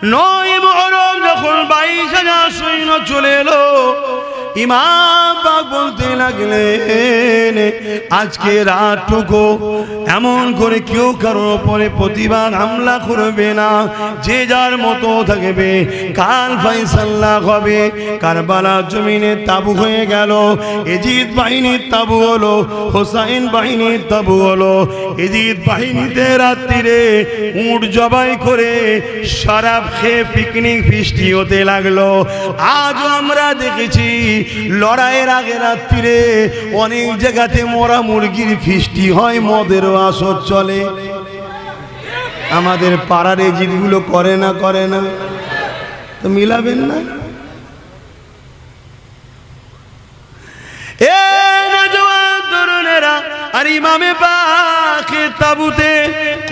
9 মুহররম যখন 22,000 সৈন্য চলে এলো, ইমাম পাক বলতে লাগলেন, আজকে রাতটুকু এমন করে কেউ কারো উপরে প্রতিবার হামলা করবে না, যে যার মতো থাকবে। কাল ফয়সালা হবে। কারবালার জমিনে তাবু হয়ে গেল। এজিদ বাহিনীর তাবু হলো, হোসাইন বাহিনীর তাবু হলো। এজিদ বাহিনীতে রাত্রিরে উট জবাই করে শরাব খেয়ে পিকনিক ফিস্টি হতে লাগলো। আজও আমরা দেখেছি লড়াইয়ের আগে রাত্রিরে অনেক জায়গাতে মরা মুরগির ফিস্টি হয়, মদেরও আসর চলে। আমাদের পাড়ার এই জিনিসগুলো করে না তো মিলাবেন না? এ নওজওয়ান তরুণেরা, আর ইমামে পাকের তাবুতে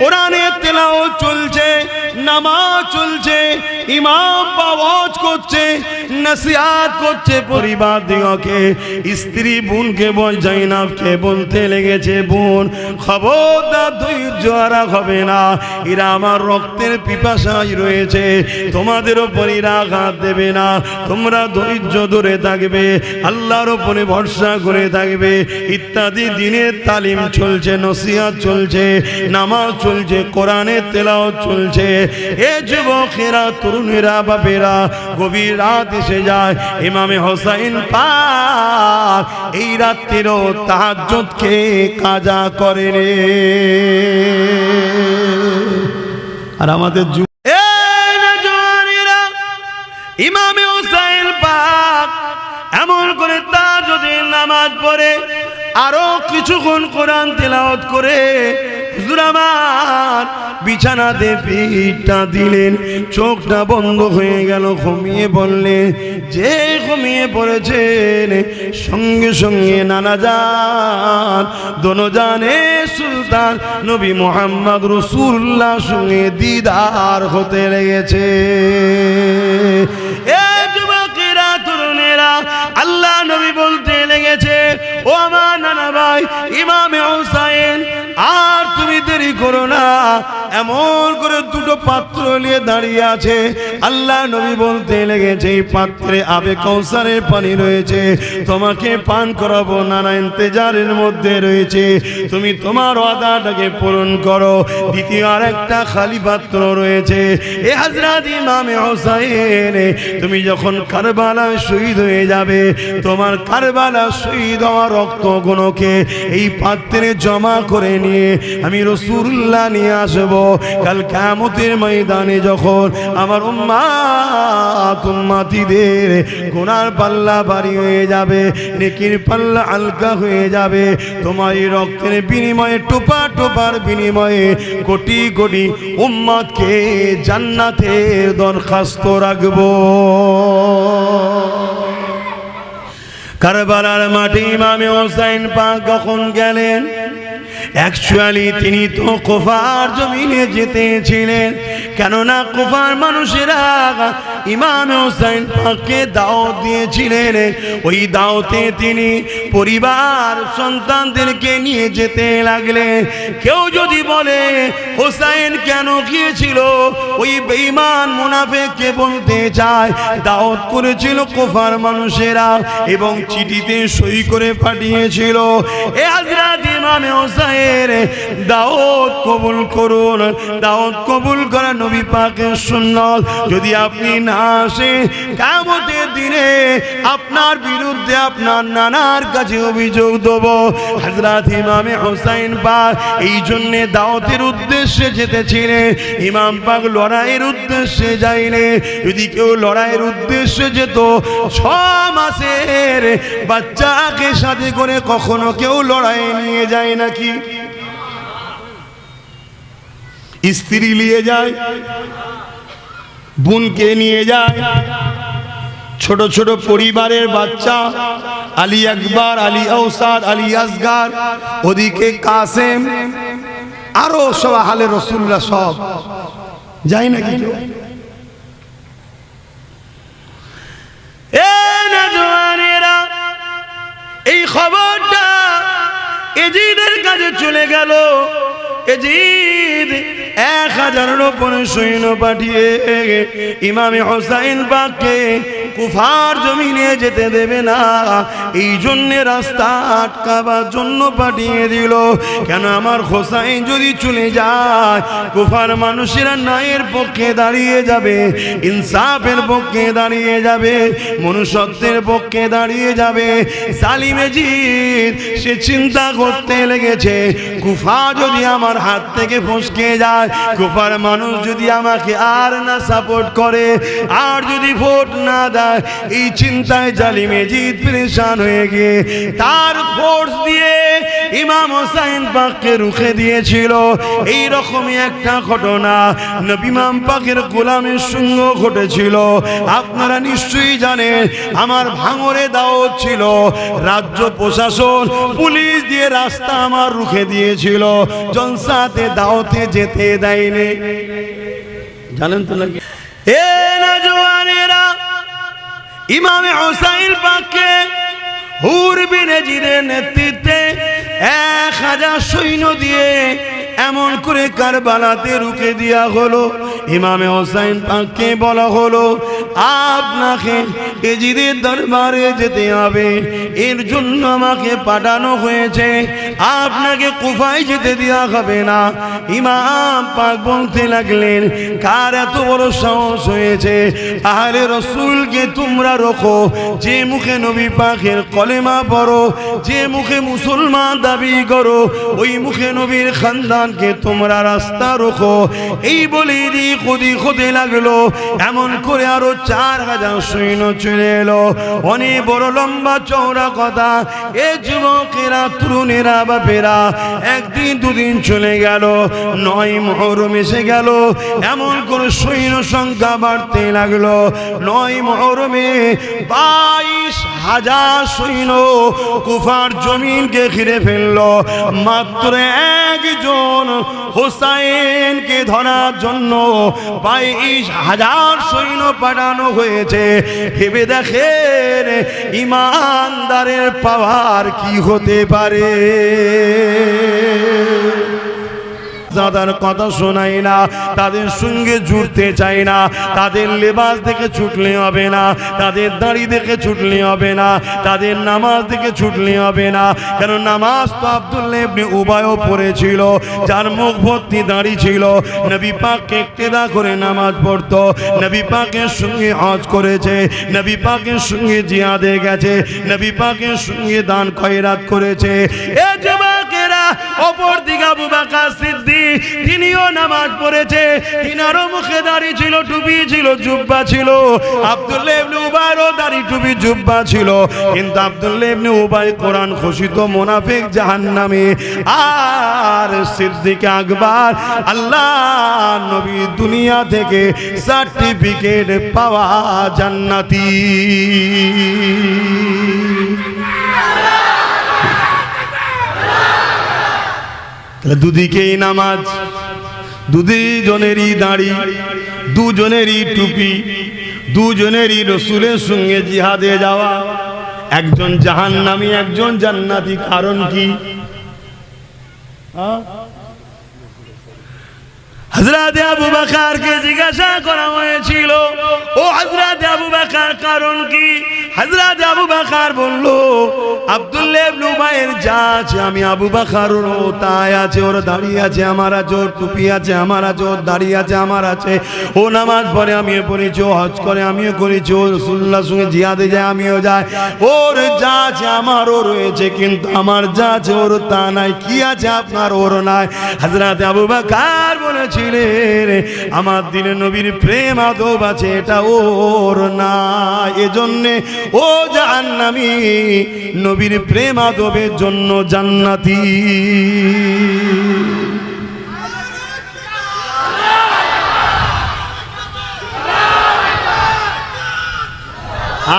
কোরআনের তেলাওয়াত চলছে, নামাজ চলছে, ইমাম ওয়াজ করছে, নসিহত করছে পরিবার দিগকে। স্ত্রী বোনকে জাইনাবকে বলতে লেগেছে, বোন খবরদার ধৈর্য হারা হবে না, এরা আমার রক্তের পিপাসায় রয়েছে, তোমাদের উপরে আঘাত দেবে না, তোমরা ধৈর্য ধরে থাকবে, আল্লাহর উপরে ভরসা করে থাকবে ইত্যাদি দিনের তালিম চলছে, নসিহত চলছে, নামাজ চলছে, কোরআনের তেলাওয়াত চলছে। এ যুবকেরা, তরুণেরা, বাপেরা, গভীর রাত এসে যায়। ইমামে হোসাইন পাক এই রাত্রিরও তাহাজ্জুদকে কাজা করে রে। আর আমাদের ইমামে হোসাইন পাক এমন করে তাহাজ্জুদের নামাজ পড়ে আরো কিছুক্ষণ কোরআন তেলাওয়াত করে হুজুর আমার বিছানাতে পিঠটা দিলেন, চোখটা বন্ধ হয়ে গেল, ঘুমিয়ে পড়লেন। যে ঘুমিয়ে পড়েছেন সঙ্গে সঙ্গে নানা জান দোনোজানে সুলতান নবী মুহাম্মদ রাসূলুল্লাহ সঙ্গে দিদার হতে লেগেছে। এ যুবকেরা, তরুণেরা, আল্লাহ নবী বলতে লেগেছে, ও আমার নানা ভাই ইমামে হোসাইন, আর তুমি দেরি করো না। এমন করে দুটো পাত্র নিয়ে দাঁড়িয়ে আছে। আল্লাহ নবী বলতে লেগেছে, এই পাত্রে আবে কাউসারের পানি রয়েছে, তোমাকে পান করাবো, নানা ইন্তেজারের মধ্যে রয়েছে, তুমি তোমার ওয়াদাটাকে পূরণ করো। দ্বিতীয় আর একটা খালি পাত্র রয়েছে। এ হযরত ইমামে হোসাইন, তুমি যখন কারবালায় শহীদ হয়ে যাবে, তোমার কারবালায় শহীদ হওয়া রক্তগুলোকে এই পাত্রে জমা করে নিয়ে আমি রাসূলুল্লাহ নিয়ে আসব। কাল কিয়ামতের ময়দানে যখন আমার উম্মতিদের গুনার পাল্লা ভারী হয়ে যাবে, নেকির পাল্লা হালকা হয়ে যাবে, তোমার এই রক্তের বিনিময়ে, টোপা টোপার বিনিময়ে কোটি কোটি উম্মতকে জান্নাতের দরখাস্ত রাখবো। কারবালার মাঠে ইমামে হোসাইন পাক যখন গেলেন, অ্যাকচুয়ালি তিনি তো কুফার জমিনে যেতেছিলেন, কেননা কুফার মানুষেরা ইমাম হোসেন পাককে দাওয়াত দিয়েছিলেন। ওই দাওয়াতে তিনি পরিবার সন্তানদেরকে নিয়ে যেতে লাগলেন। কেউ যদি বলে হোসেন কেন গিয়েছিল, ওই বেঈমান মুনাফিককে বলতে চায় দাওয়াত করেছিল কুফার মানুষেরা এবং চিঠিতে সই করে পাঠিয়েছিল, এ হযরত ইমাম হোসেন দাওয়াত কবুল করুন। দাওয়াত কবুল করা নবী পাকের সুন্নাত। যদি আপনি না আসেন, কিয়ামতের দিনে আপনার বিরুদ্ধে আপনার নানার কাছে অভিযোগ দেব। হযরত ইমাম হোসেন পাক এই জন্য দাওয়াতের উদ্দেশ্যে যেতেছিলেন। ইমাম পাক লড়াইয়ের উদ্দেশ্যে যাইলেন। যদি কেউ লড়াইয়ের উদ্দেশ্যে যেত, 6 মাসের বাচ্চাকে সাথে করে কখনো কেউ লড়াই নিয়ে যায় নাকি? স্ত্রী নিয়ে যায়, বোনকে নিয়ে যায়, ছোট ছোট পরিবারের বাচ্চা, আলী আকবর, আলী আওসাদ, আলী আসগার, ওদিকে কাসেম, আরো সব আহলে রাসূলুল্লাহ সব যায় নাকি? এই খবরটা এজিদের কাছে চলে গেল। এজিদ 1000-এর উপরে সৈন্য পাঠিয়ে ইমামে হোসাইন পাককে কুফার জমিনে যেতে দেবে না, এই জন্য রাস্তা আটকাবার জন্য পাঠিয়ে দিল। কেন আমার হোসাইন যদি চলে যায়, কুফার মানুষেরা ন্যায়ের পক্ষে দাঁড়িয়ে যাবে, ইনসাফের পক্ষে দাঁড়িয়ে যাবে, মনুষ্যত্বের পক্ষে দাঁড়িয়ে যাবে। জালিম এজিদ সে চিন্তা করতে লেগেছে, কুফা যদি আমার হাত থেকে ফসকে যায়, কুফার মানুষ যদি আমাকে আর না সাপোর্ট করে, আর যদি ভোট না দেয়, এই চিন্তায় জালিম এজিদ পরেশান হয়ে গিয়ে তার ফোর্স দিয়ে ইমাম হোসাইন পাককে রুখে দিয়েছিল। এই রকমই একটা ঘটনা নবী ইমাম পাকের গোলামের সঙ্গে ঘটেছিল। আপনারা নিশ্চয়ই জানেন, আমার ভাঙরে দাওয়াত ছিল, রাজ্য প্রশাসন পুলিশ দিয়ে রাস্তা আমার রুখে দিয়েছিল, জলসাতে দাওয়াতে যেতে দেয়নি। জানেন তো নাকি? এ নওজওয়ানেরা, ইমামে হোসাইন পাককে হুর বিন ইয়াজিদের নেতৃত্বে 1000 সৈন্য দিয়ে এমন করে কারবালাতে রুখে দেওয়া হলো। ইমামে হোসাইন পাককে বলা হলো, আপনাকে ইয়াজিদের দরবারে যেতে হবে, এর জন্য আমাকে পাঠানো হয়েছে, আপনাকে কুফায় যেতে দেওয়া হবে না। ইমাম পাক বলতে লাগলেন, কার এত বড় সাহস হয়েছে আহলে রাসূলকে তোমরা রোখো, যে মুখে নবী পাকের কলেমা পড়ো, যে মুখে মুসলমান দাবি করো, ওই মুখে নবীর খানদানকে তোমরা রাস্তা রোখো। এই বলেই খুদি খুদে লাগলো। এমন করে আরো 4000 সৈন্য চলে এলো। অনেক বড় লম্বা চওড়া কথা। এ যুবকেরা, তরুণেরা, বাপেরা, একদিন দুদিন চলে গেল, 9 মুহররম এসে গেল। এমন করে সৈন্য সংখ্যা বাড়তে লাগলো। 9 মুহররমে 22,000 সৈন্য কুফার জমিনকে ঘিরে ফেললো। মাত্র একজন হোসাইনকে ধরার জন্য 22,000 সৈন্য পাঠানো হয়েছে। ভেবে দেখেন ইমানদারের পাওয়ার কি হতে পারে। যাদের কথা শোনাই না, তাদের সঙ্গে জুড়তে চাই না, তাদের লেবাস দেখে ছুটলে হবে না, তাদের দাড়ি দেখে ছুটলে হবে না, তাদের নামাজ দেখে ছুটলে হবে না। কারণ নামাজ তো আব্দুল্লাহ ইবনে উবাইও পড়েছিল, যার মুখ ভর্তি দাড়ি ছিল। নবী পাককে ইক্তেদা করে নামাজ পড়তো, নবী পাকের সঙ্গে হজ করেছে, নবী পাকের সঙ্গে জিহাদে গেছে, নবী পাকের সঙ্গে দান খয়রাত করেছে। এ যুবকেরা, অপর দিকে আবু বকর সিদ্দিক, তিনিও নামাজ পড়েছে, তিনারও মুখে দাড়ি ছিল, টুপি ছিল, জুব্বা ছিল। আব্দুল্লাহ ইবনে উবাইরও দাড়ি, টুপি, জুব্বা ছিল। কিন্তু আব্দুল্লাহ ইবনে উবাই কোরআন ঘোষিত মুনাফিক, জাহান্নামী। আর সিদ্দিক আকবর, আল্লাহ নবী দুনিয়া থেকে সার্টিফিকেট পাওয়া জান্নাতি। দুদিকেই নামাজ, দুজনেরই দাড়ি, দুজনেরই টুপি, দুজনেরই রসুলের সঙ্গে জিহাদে যাওয়া। একজন জাহান্নামী, একজন জান্নাতি। কারণ কি? হযরত আবু বকরকে জিজ্ঞাসা করা হয়েছিল, ও হযরত আবু বকর, কারণ কি? হযরত আবু বকর বলল, আব্দুল্লাহ ইবনে উবাইয়ের যা আছে আমি আবু বকরের তাই আছে, ওর দাড়ি আছে আমার আছে, ওর টুপি আছে আমার আছে, ওর দাড়ি আছে আমার আছে, ও নামাজ পড়ে আমিও পড়েছি, ও হজ করে আমিও করেছি, ও রাসূলুল্লাহর সঙ্গে জিহাদে যায় আমিও যাই, ওর যা আছে আমারও রয়েছে, কিন্তু আমার যা আছে ওর তা নাই। কি আছে আপনার, ওর নাই? হযরত আবু বকর বলেছিলেন, আমার দিলে নবীর প্রেম আদব আছে, এটা ওর না, এজন্যে ও জাহান্নামী, নবীর প্রেম আদবের জন্য জান্নাতি।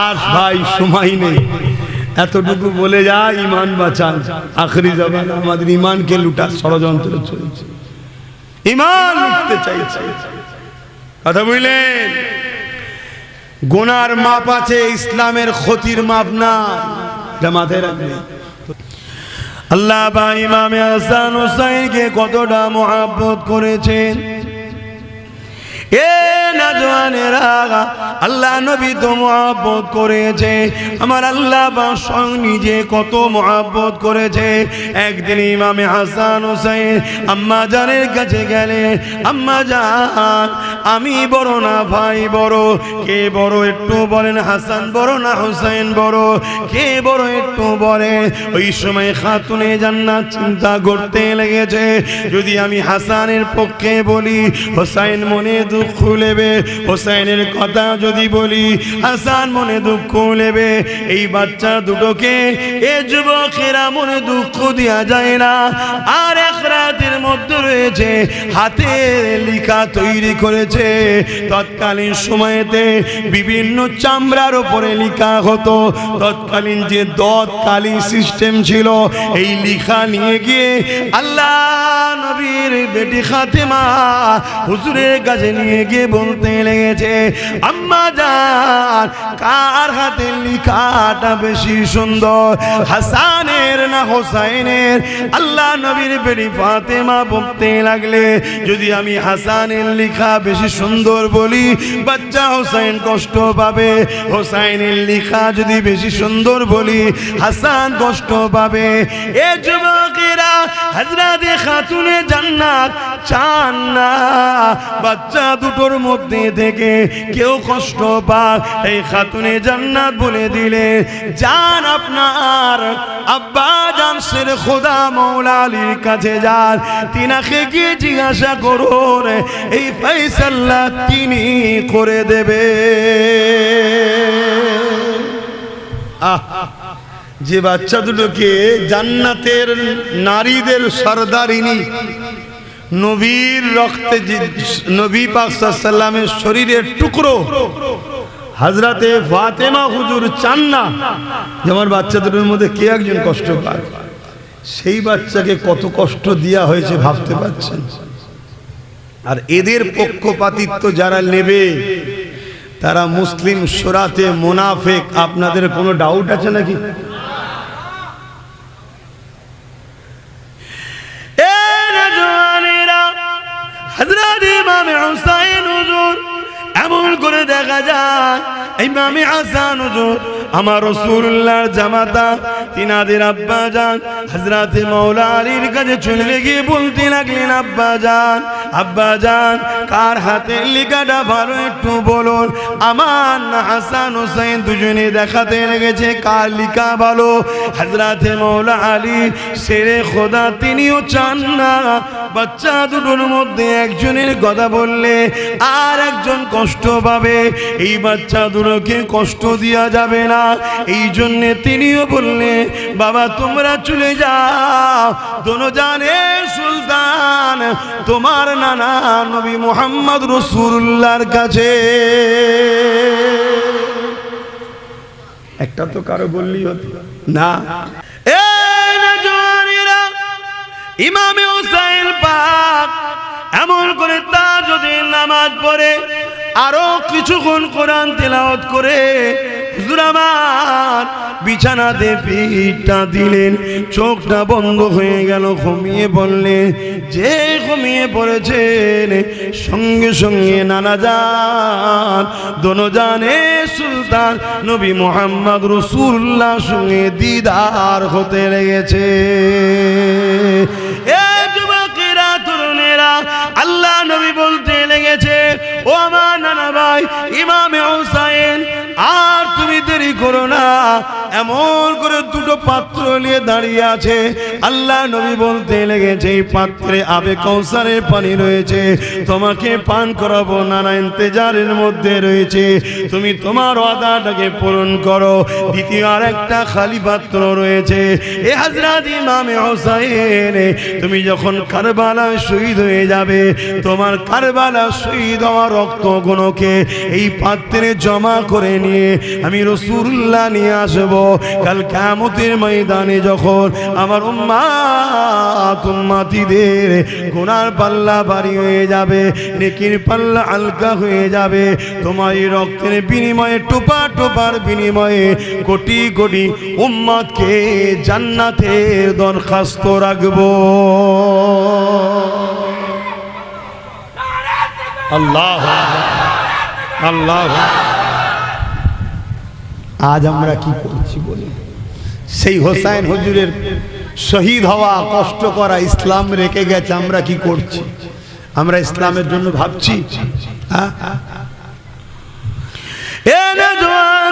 আর ভাই সময় নেই, এতটুকু বলে যা, ইমান বাঁচান। আখরি জামানে আমাদের ইমানকে লুটার ষড়যন্ত্র চলছে, ইমান লুটতে চাইছে। কথা বুঝলেন? গুনার মাপ আছে, ইসলামের ক্ষতির মাপ না, এটা মাথায় রাখবেন। আল্লাহ পাক ইমামে হাসান হুসাইনকে কতটা মহব্বত করেছেন। এ নওজওয়ানেরা, আল্লাহ নবী তো মহব্বত করেছে, আমার আল্লাহ পাক স্বয়ং নিজে কত মহব্বত করেছে। একদিন ইমামে হাসান হুসাইন আম্মা জানের কাছে গেলেন, আম্মা জান আমি বড় না ভাই বড়? কে বড় একটু বলেন? হাসান বড় না হুসাইন বড়? কে বড় একটু বলেন? ওই সময় খাতুনে জান্নাত চিন্তা করতে লেগেছে, যদি আমি হাসানের পক্ষে বলি হুসাইন মনে দুঃখ নেবে, হুসাইনের কথা যদি বলি হাসান মনে দুঃখ নেবে। এই বাচ্চা দুটোকে এ যুবকেরা মনে দুঃখ দেওয়া যায় না। আর এক রাতের মধ্যে রয়েছে হাতে লেখা তৈরি করেছে। তৎকালীন সময়েতে বিভিন্ন চামড়ার উপরে লেখা হতো, তৎকালীন যে দতকালী সিস্টেম ছিল, এই লেখা নিয়ে গিয়ে আল্লাহ নবীর বেটি ফাতেমা হুজুরের কাছে নিয়ে গিয়ে বলতে লেগেছে, আম্মা জান কার হাতের লেখাটা বেশি সুন্দর, হাসানের না হোসাইনের? আল্লাহ নবীর বেটি ফাতেমা বলতে লাগলে, যদি আমি হাসানের লেখা বেশি সুন্দর বলি বাচ্চা হোসাইন কষ্ট পাবে, হোসাইনের লেখা যদি বেশি সুন্দর বলি হাসান কষ্ট পাবে। এ যুবকেরা হযরতে খাতুনে জান্নাত চান না বাচ্চা দুটোর মধ্যে থেকে কেউ কষ্ট পাক। এই খাতুনে জান্নাত বলে দিলে, যান আপনার আব্বা জান শের খোদা মৌলা আলীর কাছে যান, তিনাকে গিয়ে জিজ্ঞাসা করুন, এই ফয়সালা তিনি করে দেবে। যে বাচ্চা দুটোকে জান্নাতের নারীদের সরদারিনী, নবীর রক্তে, নবী পাক সাল্লাল্লাহু আলাইহি ওয়াসাল্লামের শরীরের টুকরো হযরতে ফাতেমা হুজুর চান না যে আমার বাচ্চা দুটোর মধ্যে কে একজন কষ্ট পায়। সেই বাচ্চাকে কত কষ্ট দেওয়া হয়েছে ভাবতে পারছেন? আর এদের পক্ষপাতিত্ব যারা নেবে তারা মুসলিম শোরাতে মুনাফিক। আপনাদের কোনো ডাউট আছে নাকি? হযরত ইমামে হুসাইন হুজুর এমন করে দেখা যায়, ইমামে হাসান হুজুর আমার রাসূলুল্লাহর জামাতা, তিনাদের আব্বা জান হযরতে মাওলা আলীর কাছে চলে গিয়ে বলতে লাগলেন, আব্বা জান কার হাতে লেখাটা ভালো একটু বলুন। আমার না হাসান হুসাইন দুজনে দেখাতে লেগেছে কার লেখা ভালো। হযরতে মাওলা আলী শেরে খোদা তিনিও চান না বাচ্চা দুটোর মধ্যে একজনের কথা বললে আর একজন কষ্ট পাবে, এই বাচ্চা দুটোকে কষ্ট দেওয়া যাবে না। এই জন্য তিনিও বললে, বাবা তোমরা চলে যাও দোনোজানে সুলতান তোমার নানা নবী মুহাম্মদ রাসূলুল্লাহর কাছে। একটা তো কারো বললি হতো না। ইমামে হুসাইন পাক এমন করে তাহাজ্জুদের নামাজ পড়ে আরো কিছুক্ষণ কোরআন তেলাওয়াত করে হুজুর আমার বিছানাতে পিঠটা দিলেন, চোখটা বন্ধ হয়ে গেল, ঘুমিয়ে পড়লেন। যে ঘুমিয়ে পড়েছেন সঙ্গে সঙ্গে নানা জান দোনোজানে সুলতান নবী মুহাম্মদ রাসূলুল্লাহ সঙ্গে দিদার হতে লেগেছে। এ যুবকেরা তরুণেরা, আল্লাহ নবী বলতে লেগেছে, ও আমার নানা ভাই ইমামে হুসাইন আর তুমি দেরি করো না। এমন করে দুটো পাত্র নিয়ে দাঁড়িয়ে আছে। আল্লাহ নবী বলতে লেগেছে, এই পাত্রে আবে কাউসারের পানি রয়েছে, তোমাকে পান করাবো। নানা ইন্তেজারের মধ্যে রয়েছে, তুমি তোমার ওয়াদাটাকে পূরণ করো। দ্বিতীয় আর একটা খালি পাত্র রয়েছে। এ হযরত ইমামে হুসাইন তুমি যখন কারবালায় শহীদ হয়ে যাবে, তোমার কারবালা শহীদ হওয়া রক্তগুলোকে এই পাত্রে জমা করে নিয়ে আমি রাসূলুল্লাহ নিয়ে আসবো। কাল কিয়ামতের ময়দানে যখন আমার উম্মতিদের গুনার পাল্লা ভারী হয়ে যাবে, নেকির পাল্লা হালকা হয়ে যাবে, তোমার এই রক্তের বিনিময়ে, টোপা টোপার বিনিময়ে কোটি কোটি উম্মতকে জান্নাতের দরখাস্ত রাখবো। আল্লাহ আল্লাহ। আজ আমরা কি করছি বলি? সেই হোসাইন হুজুরের শহীদ হওয়া, কষ্ট করা, ইসলাম রেখে গেছে, আমরা কি করছি? আমরা ইসলামের জন্য ভাবছি?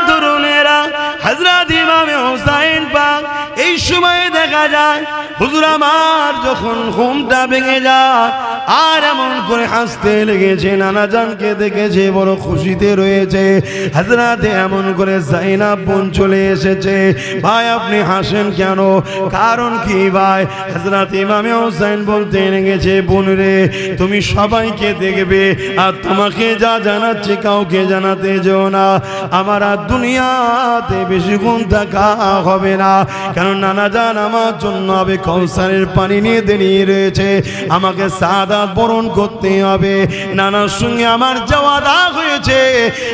তরুণেরা, হযরত ইমাম হোসাইন পাক এই সময় দেখা যায় হুজুর আমার যখন ঘুমটা ভেঙে যায় আর এমন করে হাসতে লেগেছে, নানা জানকে দেখেছে, বড় খুশিতে রয়েছে। হযরতে এমন করে যায়নাব বোন চলে এসেছে। ভাই আপনি হাসেন কেন? কারণ কি ভাই? হযরত ইমাম হোসেন বলতে লেগেছে, বোন রে তুমি সবাইকে দেখবে আর তোমাকে যা জানাচ্ছি কাউকে জানাতে যেও না। আমার আর দুনিয়াতে বেশিক্ষণ থাকা হবে না, কারণ নানা জান আমার জন্য হবে কৌসারের পানি নিয়ে দাঁড়িয়ে রয়েছে, আমাকে সাদাত বরণ করতে হবে। নানার সঙ্গে আমার যে ওয়াদা হয়েছে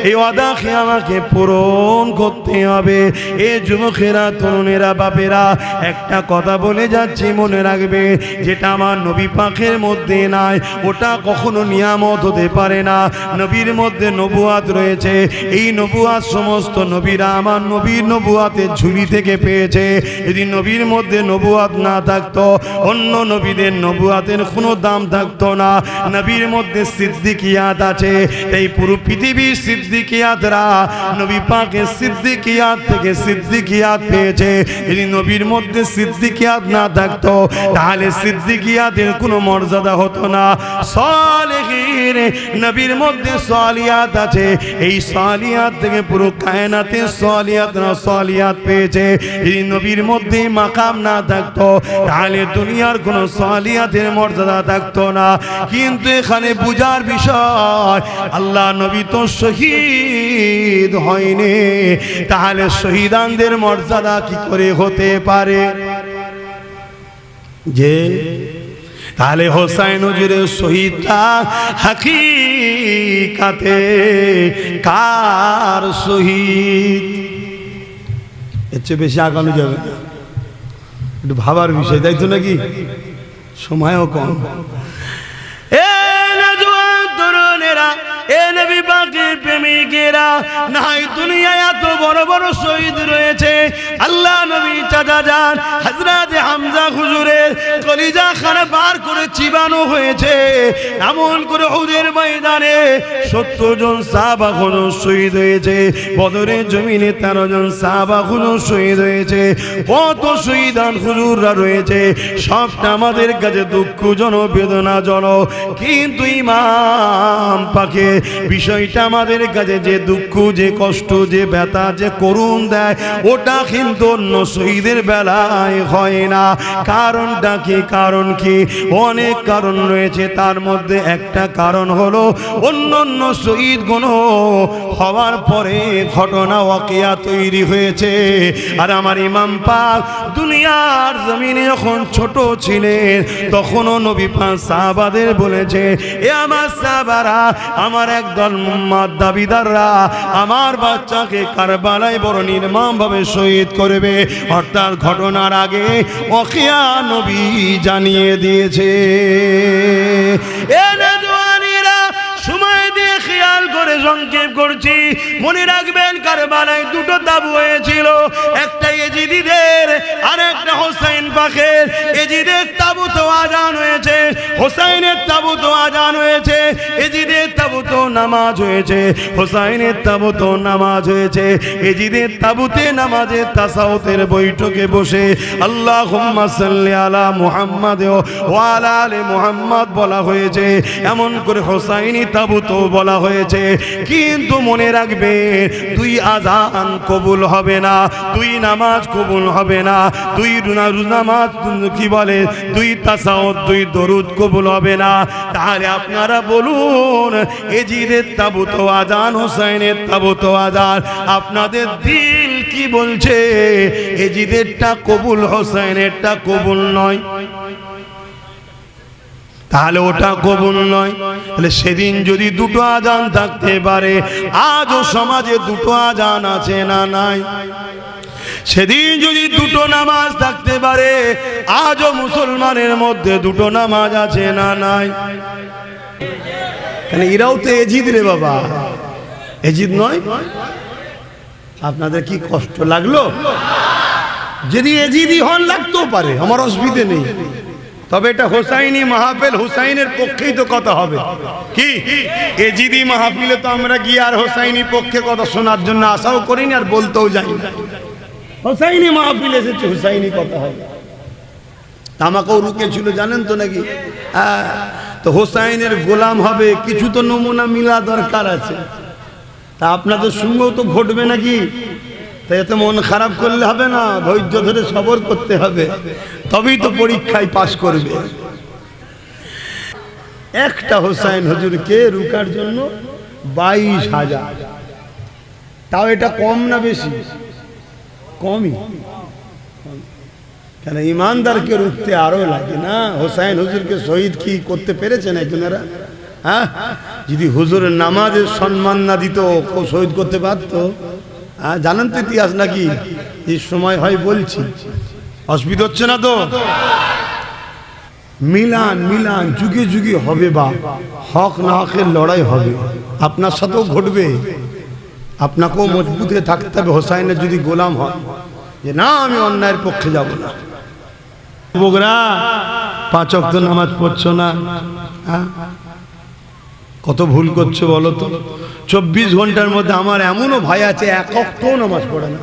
এই ওয়াদাকে আমাকে পূরণ করতে হবে। এই যুবকেরা, তরুণেরা, বাপেরা একটা কথা বলে যাচ্ছি, মনে রাখবে, যেটা আমার নবী পাকের মধ্যে নাই ওটা কখনো নিয়ামত হতে পারে না। নবীর মধ্যে নবুয়াত রয়েছে, এই নবুয়াত সমস্ত নবীরা আমার নবীর নবুয়াতের ঝুলি থেকে পেয়েছে। যদি নবীর মধ্যে নবুয়াত না থাকতো, অন্য নবীদের নবুয়াতের কোনো দাম থাকতো না। নবীর মধ্যে সিদ্দিকিয়াত আছে, এই পুরো পৃথিবীর সিদ্দিকিয়াতরা নবী পাকের সিদ্দিকিয়াত থেকে সিদ্দিকিয়াত পেয়েছে। যদি নবীর মধ্যে সিদ্দিকিয়াত না থাকতো তাহলে সিদ্দিকিয়াতের কোনো মর্যাদা হতো না। সালেহীন নবীর মধ্যে সালিয়াত আছে, এই সালিয়াত থেকে পুরো কায়নাতে সালিয়াত না সালিয়াত পেয়েছে। যদি নবীর মধ্যে মাকাম না থাকতো তাহলে দুনিয়ার কোনো সালিয়াতের মর্যাদা থাকতো না। কিন্তু এখানে বুঝার বিষয়, আল্লাহ নবী তো শহীদ হয়নি, তাহলে শহীদানদের মর্যাদা কি করে হতে পারে? যে তাহলে হোসাইন হুজুরের শহীদটা হাকিকাতে কার শহীদ? এর চেয়ে বেশি আগানো যাবে না, একটু ভাবার বিষয়, তাই তো নাকি? সময়ও কম। নবী পাকের প্রেমিকেরা, নাই দুনিয়ায় এত বড় বড় শহীদ রয়েছে। আল্লাহ নবী চাচা যান হযরত হামজা হুজুরের কলিজা খানা বার করে চিবানো হয়েছে। এমন করে উহুদের ময়দানে 70 জন সাহাবা হুজুর শহীদ হয়েছে। বদরের জমিনে 13 জন সাহাবা হুজুর শহীদ হয়েছে। কত শহীদান হুজুররা রয়েছে, সবটা আমাদের কাছে দুঃখজনক, বেদনাজনক। কিন্তু ইমাম পাকে বিষয়টা আমাদের কাছে যে দুঃখ, যে কষ্ট, যে ব্যথা, যে করুণ দেয়, ওটা কিন্তু অন্য শহীদের বেলায় হয় না। কারণটা কি? কারণ কি? অনেক কারণ রয়েছে, তার মধ্যে একটা কারণ হলো অন্য অন্য শহীদ গুণ হওয়ার পরে ঘটনা ওয়াকিয়া তৈরি হয়েছে। আর আমার ইমাম পাক দুনিয়ার জমিনে যখন ছোট ছিলেন তখনও নবী পাক সাহাবাদের বলেছে, এ আমার সাহাবারা, আমার একদল উম্মত দাবিদাররা আমার বাচ্চাকে কারবালায় বড় নির্মমভাবে শহীদ করবে। অর্থাৎ ঘটনার আগে ওয়াকিয়া নবী জানিয়ে দিয়েছে। সময় দিয়ে খেয়াল করে সংক্ষেপ করছি, মনে রাখবেন কারবালায় দুটো তাবু হয়েছিল, একটা ইয়েজিদিদের আর একটা হোসাইন পাকের। ইয়েজিদের তাবুতে আজান হয়েছে, হোসাইনের তাবুতে আজান হয়েছে, ইয়েজিদের তাবুতে নামাজ হয়েছে, হোসাইনের তাবুতে নামাজ হয়েছে। ইয়েজিদের তাবুতে নামাজের তাসাউতের বৈঠকে বসে আল্লাহুম্মা সাল্লি আলা মুহাম্মাদ ওয়া আলা আলি মুহাম্মাদ বলা হয়েছে, এমন করে হোসাইনি তাবুতও বলা হয়েছে। কিন্তু মনে রাখবে, দুই আযান কবুল হবে না, দুই নামাজ কবুল হবে না, দুই নামাজ কি বলে, দুই তাসাউদ, দুই দরুদ কবুল হবে না। তাহলে আপনারা বলুন, এজিদের তাবুত আযান, হোসাইনের তাবুত আযান, আপনাদের দিল কি বলছে, এজিদেরটা কবুল, হোসাইনেরটা কবুল নয়। তাহলে ওটা কবুল নয়। তাহলে সেদিন যদি দুটো আজান থাকতে পারে, আজও সমাজে দুটো আজান আছে না নাই? সেদিন যদি দুটো নামাজ থাকতে পারে, আজও মুসলমানের মধ্যে দুটো নামাজ আছে না নাই? কেন এরাও তো এজিদ রে বাবা, এজিদ নয়? আপনাদের কি কষ্ট লাগলো? যদি এজিদি হন লাগতেও পারে, আমার অসুবিধে নেই। তবে এটা হোসাইনি মাহফিল, হোসাইনের পক্ষেই তো কথা হবে। কি এজিদি মাহফিলে তো আমরা গিয়ে আর হোসাইনি পক্ষে কথা শোনার জন্য আশাও করিনি, আর বলতেও যাই না। হোসাইনি মাহফিল এসেছে, হোসাইনি কথা হবে। আমাকেও রুকেছিল জানেন তো নাকি? তো হোসাইনের গোলাম হবে, কিছু তো নমুনা মিলা দরকার আছে। তা আপনাদের সঙ্গেও তো ঘটবে নাকি? তাই এত মন খারাপ করলে হবে না, ধৈর্য ধরে সবর করতে হবে, তবেই তো পরীক্ষায় পাশ করবে। একটা হোসাইন হুজুরকে রুকার জন্য 22,000। তাও এটা কম না বেশি? কমই। কেন ইমানদারকে রুখতে আরো লাগে না? হোসাইন হুজুরকে শহীদ কি করতে পেরেছেন একজনেরা? হ্যাঁ, যদি হুজুরের নামাজের সম্মান না দিত, কেউ শহীদ করতে পারতো? হ্যাঁ, জানেন তো ইতিহাস নাকি? এই সময় হয় বলছি, অসুবিধা হচ্ছে না তো? মিলান মিলান যুগে যুগে হবে, বা হক না হকের লড়াই হবে, আপনার সাথেও ঘটবে। আপনাকেও মজবুত হয়ে থাকতে হবে হোসাইনের যদি গোলাম হয়, যে না আমি অন্যায়ের পক্ষে যাব না। যুবকরা 5 ওয়াক্ত নামাজ পড়ছো না, কত ভুল করছো বলো তো? 24 ঘন্টার মধ্যে আমার এমনও ভাই আছে 1 ওয়াক্তও নামাজ পড়ে না।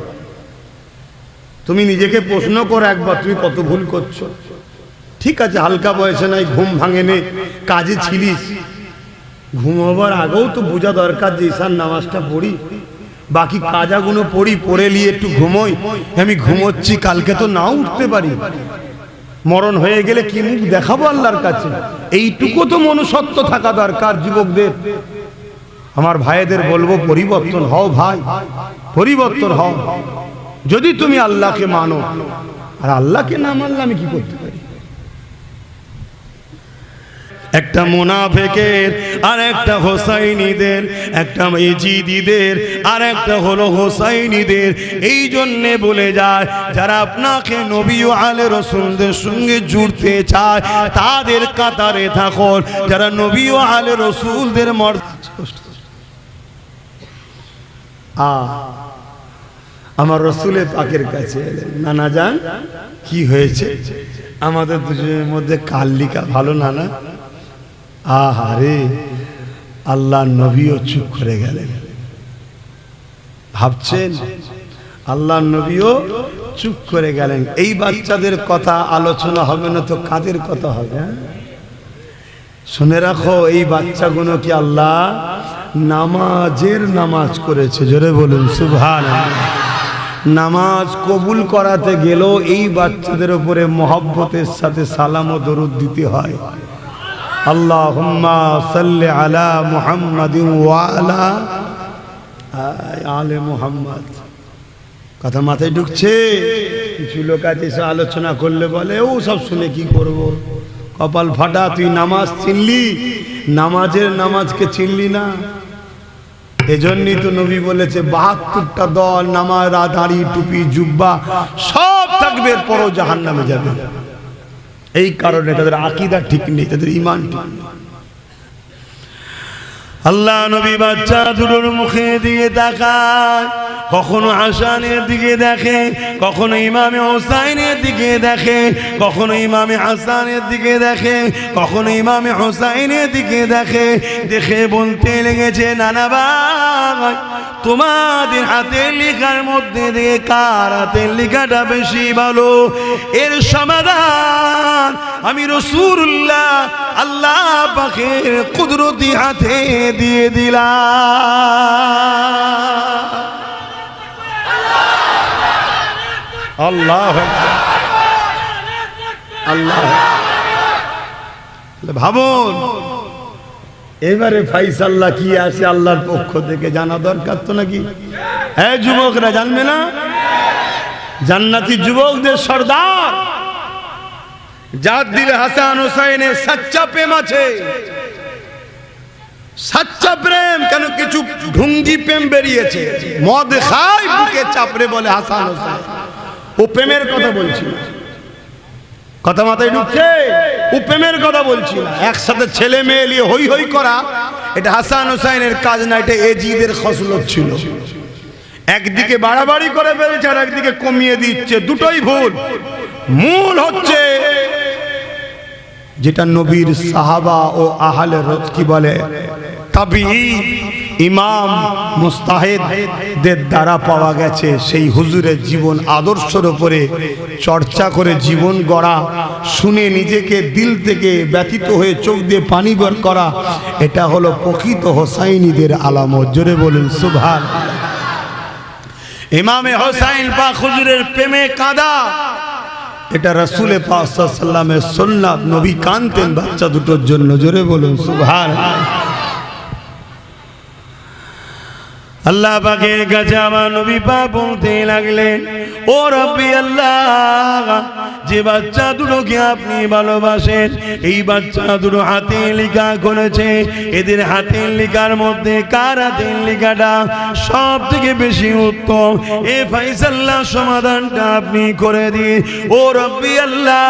তুমি নিজেকে প্রশ্ন করো একবার, তুমি কত ভুল করছো। ঠিক আছে, হালকা বয়সে নাই, ঘুম ভাঙেনি, কাজে ছিলিস, ঘুমাবার আগেও তো বোঝা দরকার যে ঈশার নামাজটা পড়ি, বাকি কাজাগুলো পড়ি, পড়ে নিয়ে একটু ঘুমোই। আমি ঘুমোচ্ছি, কালকে তো নাও উঠতে পারি, মরণ হয়ে গেলে কি মুখ দেখাবো আল্লাহর কাছে? এইটুকু তো মনুষ্যত্ব থাকা দরকার যুবকদের। আমার ভাইদের বলবো, পরিবর্তন হও ভাই, পরিবর্তন হও। যদি তুমি আল্লাহকে মানো, আর আল্লাহকে না মানলে আমি কি করতে পারি? একটা মুনাফিকের, আর একটা হোসাইনিদের, একটা ইজিদিদের, আর একটা হলো হোসাইনিদের। এই জন্যে বলে যায়, যারা আপনাকে নবী ও আলে রসুলদের সঙ্গে জুড়তে চায় তাদের কাতারে থাকুন। যারা নবী ও আলে রসুলদের আমার রসুলের পাকের কাছে এলেন, নানা যান কি হয়েছে? আমাদের দুজনের মধ্যে কাল্লিকা ভালো নানা। আহারে, আল্লাহ নবীও চুপ করে গেলেন। ভাবছেন আল্লাহ নবীও চুপ করে গেলেন। এই বাচ্চাদের কথা আলোচনা হবে না তো কাদের কথা হবে? শুনে রাখো, এই বাচ্চাগুলো কি আল্লাহ নামাজের নামাজ করেছে? জোরে বলুন সুবহানাল্লাহ। নামাজ কবুল করাতে গেল এই বাচ্চাদের উপরে মহব্বতের সাথে সালাম ও দরুদ দিতে হয়। আল্লাহুম্মা সাল্লি আলা মুহাম্মাদিন ওয়া আলা আলে মুহাম্মাদ। কথা মাথায় ঢুকছে? কিছু লোক আছে এসে আলোচনা করলে বলে, ও সব শুনে কি করব? কপাল ফাটা, তুই নামাজ চিনলি, নামাজের নামাজকে চিনলি না। এজন্যই তো নবী বলেছে 72টা দল, নামাজ, দাড়ি, টুপি, জুব্বা সব থাকবে, পরও জাহান্নামে যাবে। এই কারণে তাদের আকীদা ঠিক নেই, তাদের ঈমান ঠিক নেই। আল্লাহ নবী বাচ্চা দুটোর মুখে দিয়ে তাকায়, কখনো হাসানের দিকে দেখে, কখনো ইমামে হোসাইনের দিকে দেখে, কখনো ইমামে হাসানের দিকে দেখে, কখনো ইমামে হোসাইনের দিকে দেখে। দেখে বলতে লেগেছে, নানা ভাই, তোমাদের হাতের লেখার মধ্যে দিয়ে কার হাতের লেখাটা বেশি ভালো? এর সমাধান আমি রাসূলুল্লাহ আল্লাহ পাকের কুদরতি হাতে দিয়ে দিলাম। আল্লাহ আল্লাহ, ভাবুন এবারে ফাইসাল্লাহ কি আসে আল্লাহর পক্ষ থেকে, জানা দরকার তো নাকি? হ্যাঁ যুবকরা, জানবে না? জান্নাতি যুবকদের সর্দার, যার দিলে হাসান হুসাইনের সাচ্চা প্রেম আছে। সাচ্চা প্রেম কেন, কিছু ঢুঙ্গি প্রেম বেরিয়েছে, মদ খায় বুকে চাপড়ে বলে হাসান হুসাইন। ও প্রেমের কথা বলছি না, কথা মাথায় ঢুকছে? ও প্রেমের কথা বলছি না। একসাথে ছেলে মেয়ে নিয়ে হই হই করা, এটা হাসান হুসাইনের কাজ না, এটা এজিদের খসলত ছিল। একদিকে বাড়াবাড়ি করে ফেলেছে আর একদিকে কমিয়ে দিচ্ছে, দুটোই ভুল। মূল হচ্ছে যেটা নবীর সাহাবা ও আহলে কি বলে তাবিঈ ইমাম মুস্তাহিদদের দ্বারা পাওয়া গেছে, সেই হুজুরের জীবন আদর্শের উপরে চর্চা করে জীবন গড়া, শুনে নিজেকে দিল থেকে ব্যথিত হয়ে চোখ দিয়ে পানি বের করা, এটা হলো প্রকৃত হোসাইনীদের আলামত। জোরে বলুন সুবহানাল্লাহ। ইমামে হোসাইন পাক হুজুরের প্রেমে কাঁদা, এটা রাসূল পাক সাল্লাল্লাহু আলাইহি ওয়াসাল্লামের সুন্নাত। নবী কাঁদতেন বাচ্চা দুটোর জন্য। জোরে বলুন সুবহানাল্লাহ। আল্লাহ পাকের কাছে আমার নবী পাক বলতে লাগলেন, ও রব্বি আল্লাহ, যে বাচ্চা দুটোকে আপনি ভালোবাসেন, এই বাচ্চা দুটো হাতে লেখা করেছে, এদের হাতের লেখার মধ্যে কার হাতের লেখাটা সব থেকে বেশি উত্তম, এ ফাইসাল্লাহ সমাধানটা আপনি করে দিন। ও রব্বি আল্লাহ,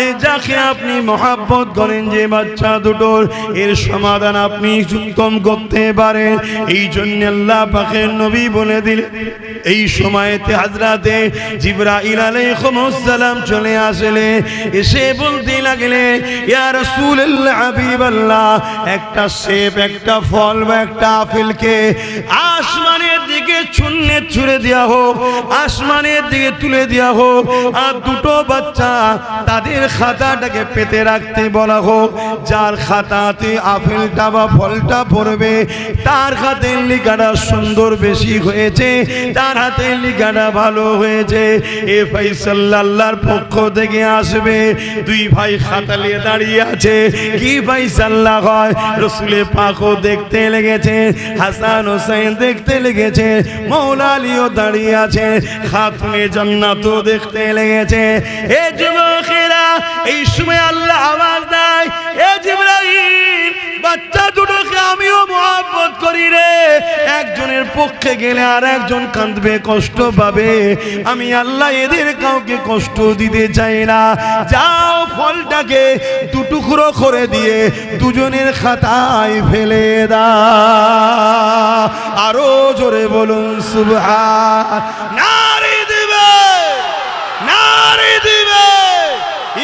এই যাকে আপনি মহাব্বত করেন যে বাচ্চা দুটোর, এর সমাধান আপনি উত্তম করতে পারেন। এই জন্য আল্লাহ পাকের নবী বলে দিলেন। এই সময়তে হযরতে জিবরাইল আলাইহিস সালাম চলে আসলে, এসে বলতে লাগলে, ইয়া রাসূলুল্লাহ হাবিবাল্লাহ, একটা সেব, একটা ফল বা একটা আপেলকে আসমানের দিকে ছুঁড়ে দেওয়া হোক, আসমানের দিকে তুলে দেওয়া হোক, আর দুটো বাচ্চা তাদের খাতাটাকে পেতে রাখতে বলা হোক। যার খাতাতে আপেলটা বা ফলটা পড়বে, তার খাতের লেখাটা সুন্দর বেশি হয়েছে, তার হাতের লেখাটা ভালো হয়েছে, এ ফাইসাল্লাহ আল্লাহর পক্ষ থেকে আসবে। দুই ভাই খাতা নিয়ে দাঁড়িয়ে আছে, কি ফাইসাল্লাহ হয়? রাসূল পাকও দেখতে লেগেছে, হাসান হোসেন দেখতে লেগেছে, মাওলা আলীও দাঁড়িয়ে আছে, খাতুনে জান্নাতও দেখতে লেগেছে। এ যুবকেরা, এই সময় আল্লাহ আওয়াজ দেয়, এ জিবরাইল, বাচ্চা দুটোকে আমিও মহব্বত করি রে, একজনের পক্ষে গেলে আর একজন কাঁদবে, কষ্ট পাবে, আমি আল্লাহ এদের কাউকে কষ্ট দিতে চাই না। যাও ফলটাকে দুটুকরো করে দিয়ে দুজনের খাতায় ফেলে দাও। আরো জোরে বলুন সুবহান। নারে দিবে, নারে দিবে।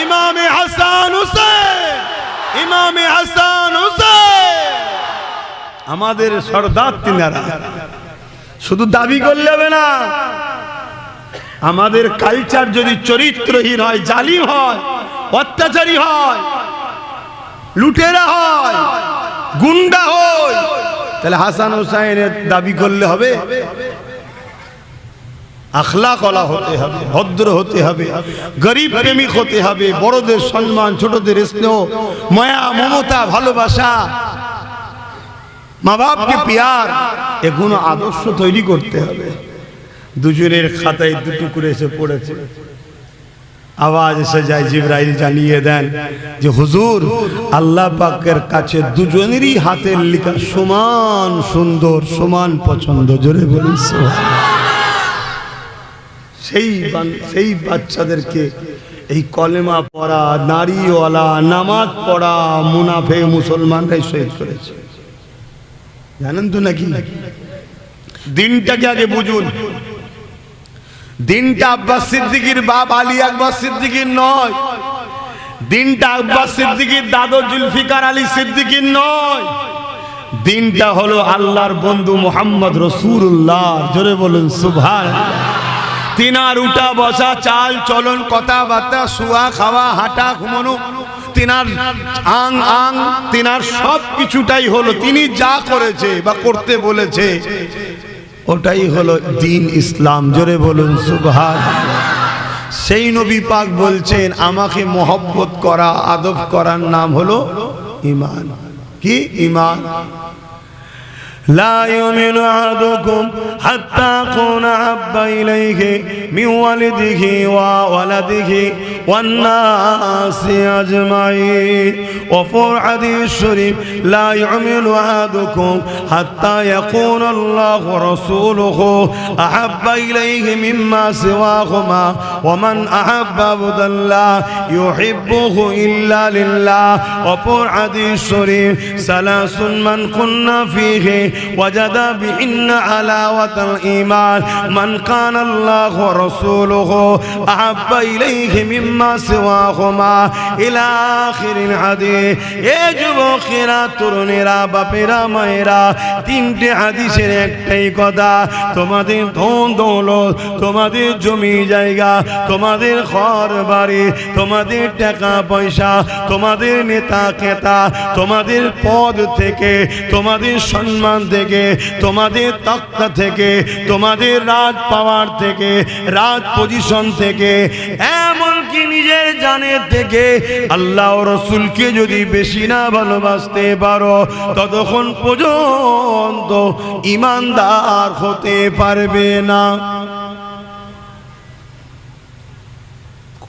ইমামে হাসান হুসেন, ইমামে হাসান হুসেন আমাদের সর্দার। তিনারা শুধু দাবি করলে হবে না, আমাদের কালচার যদি চরিত্রহীন হয়, জালিম হয়, অত্যাচারী হয়, লুটেরা হয়, গুন্ডা হয়, তাহলে হাসান হুসাইনের দাবি করলে হবে? আখলাক ওয়ালা হতে হবে, ভদ্র হতে হবে, গরিব প্রেমিক হতে হবে, বড়দের সম্মান, ছোটদের স্নেহ, মায়া, মমতা, ভালোবাসা, মা বাপকে পিয়ার, এগুলো আদর্শ তৈরি করতে হবে। দুজনের খাতায় দুটো করে এসে পড়েছে, আওয়াজ এসে যায়, জিবরাইল জানিয়ে দেন যে হুজুর, আল্লাহ পাকের কাছে দুজনেরই হাতের লেখা সমান সুন্দর, সমান পছন্দ। জোরে বলুন সুবহানাল্লাহ। সেই বাচ্চাদেরকে এই কলেমা পড়া, নারীওয়ালা, নামাজ পড়া মুনাফিক মুসলমানরাই শহীদ করেছে, জানেন তো নাকি? দিনটাকে আগে বুঝুন। দিনটা আব্বাস সিদ্দিকীর বাপ আলী আকবর সিদ্দিকীর নয়, দিনটা আব্বাস সিদ্দিকীর দাদু জুলফিকার আলী সিদ্দিকীর নয়, দিনটা হলো আল্লাহর বন্ধু মুহাম্মদ রাসূলুল্লাহ। জোরে বলুন সুবহানাল্লাহ। তিনার উঠা বসা, চাল চলন, কথাবার্তা, শোয়া খাওয়া, হাঁটা ঘুমানো, তিনার আং আং, তিনার সব কিছুটাই হলো তিনি যা করেছে বা করতে বলেছে, ওটাই হলো দ্বীন ইসলাম। জোরে বলুন সুবহানাল্লাহ। সেই নবী পাক বলছেন, আমাকে মহব্বত করা, আদব করার নাম হলো ঈমান। কি ঈমান? লা ইউমিনু আহাদুকুম হাত্তা কুনা আহাব্বা ইলাইহি মিন ওয়ালিদিহি ওয়া ওয়ালাদিহি ওয়ান নাসি আজমাইন। ওয়াফিল হাদিস শরীফ লা ইউমিনু আহাদুকুম হাত্তা ইয়াকুনা আল্লাহু ওয়া রাসূলুহু আহাব্বা ইলাইহি মিম্মা সিওয়াহুমা ওয়া মান আহাব্বা আবদাল্লাহ ইউহিব্বুহু ইল্লা লিল্লাহ। ওয়াফিল হাদিস শরীফ সালাসুন মান কুন্না ফীহি وجد بهن حلاوة الإيمان من كان الله ورسوله أحب إليه مما سواهما إلى آخر الحديث। এ যুবকেরা, তরুণেরা, বাপেরা, মায়েরা, তিনটে হাদিসের একটাই কথা, তোমাদের ধন দৌলত, তোমাদের জমি জায়গা, তোমাদের ঘর বাড়ি, তোমাদের টাকা পয়সা, তোমাদের নেতা খেতা, তোমাদের পদ থেকে, তোমাদের সম্মান থেকে, তোমাদের তক্তা থেকে, তোমাদের রাজ পাওয়ার থেকে, রাজ পজিশন থেকে, এমনকি নিজের জানের থেকে আল্লাহ ও রাসূলকে যদি বেশি না ভালোবাসতে পারো ততক্ষণ পর্যন্ত ঈমানদার হতে পারবে না।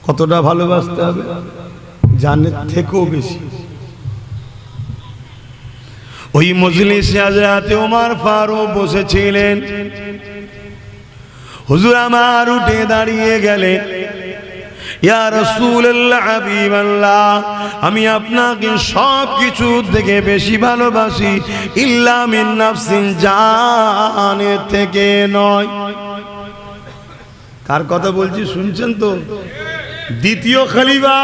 কতটা ভালোবাসতে হবে? জানের থেকেও বেশি। ওই মজলিসে হযরত ওমর ফারুক বসেছিলেন। হুজুর আমার উঠে দাঁড়িয়ে গেলেন, ইয়া রাসূলুল্লাহ, হাবিবাল্লাহ, আমি আপনাকে সব কিছু থেকে বেশি ভালোবাসি, ইল্লা মিন নাফসিন, জানের থেকে নয়। কার কথা বলছি শুনছেন তো? দ্বিতীয় খলিফা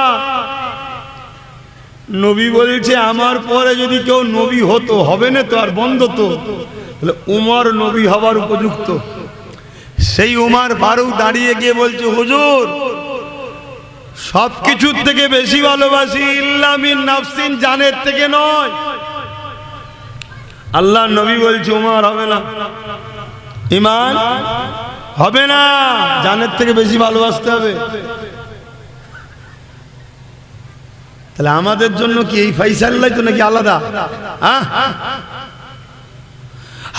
নবী বলছে আমার পরে যদি কেউ নবী হতো, হবে না তো, আর বন্ধ তো, তাহলে উমর নবী হবার উপযুক্ত। সেই উমর ফারুক দাঁড়িয়ে গিয়ে বলছে, হুজুর সবকিছুর থেকে বেশি ভালোবাসি, ইল্লা মিন নাফসিন, জানের থেকে নয়। আল্লাহ নবী বলছে উমর হবে না, ঈমান হবে না, জানের থেকে বেশি ভালোবাসতে হবে। তাহলে আমাদের জন্য কি এই ফয়সালাই তো নাকি আলাদা?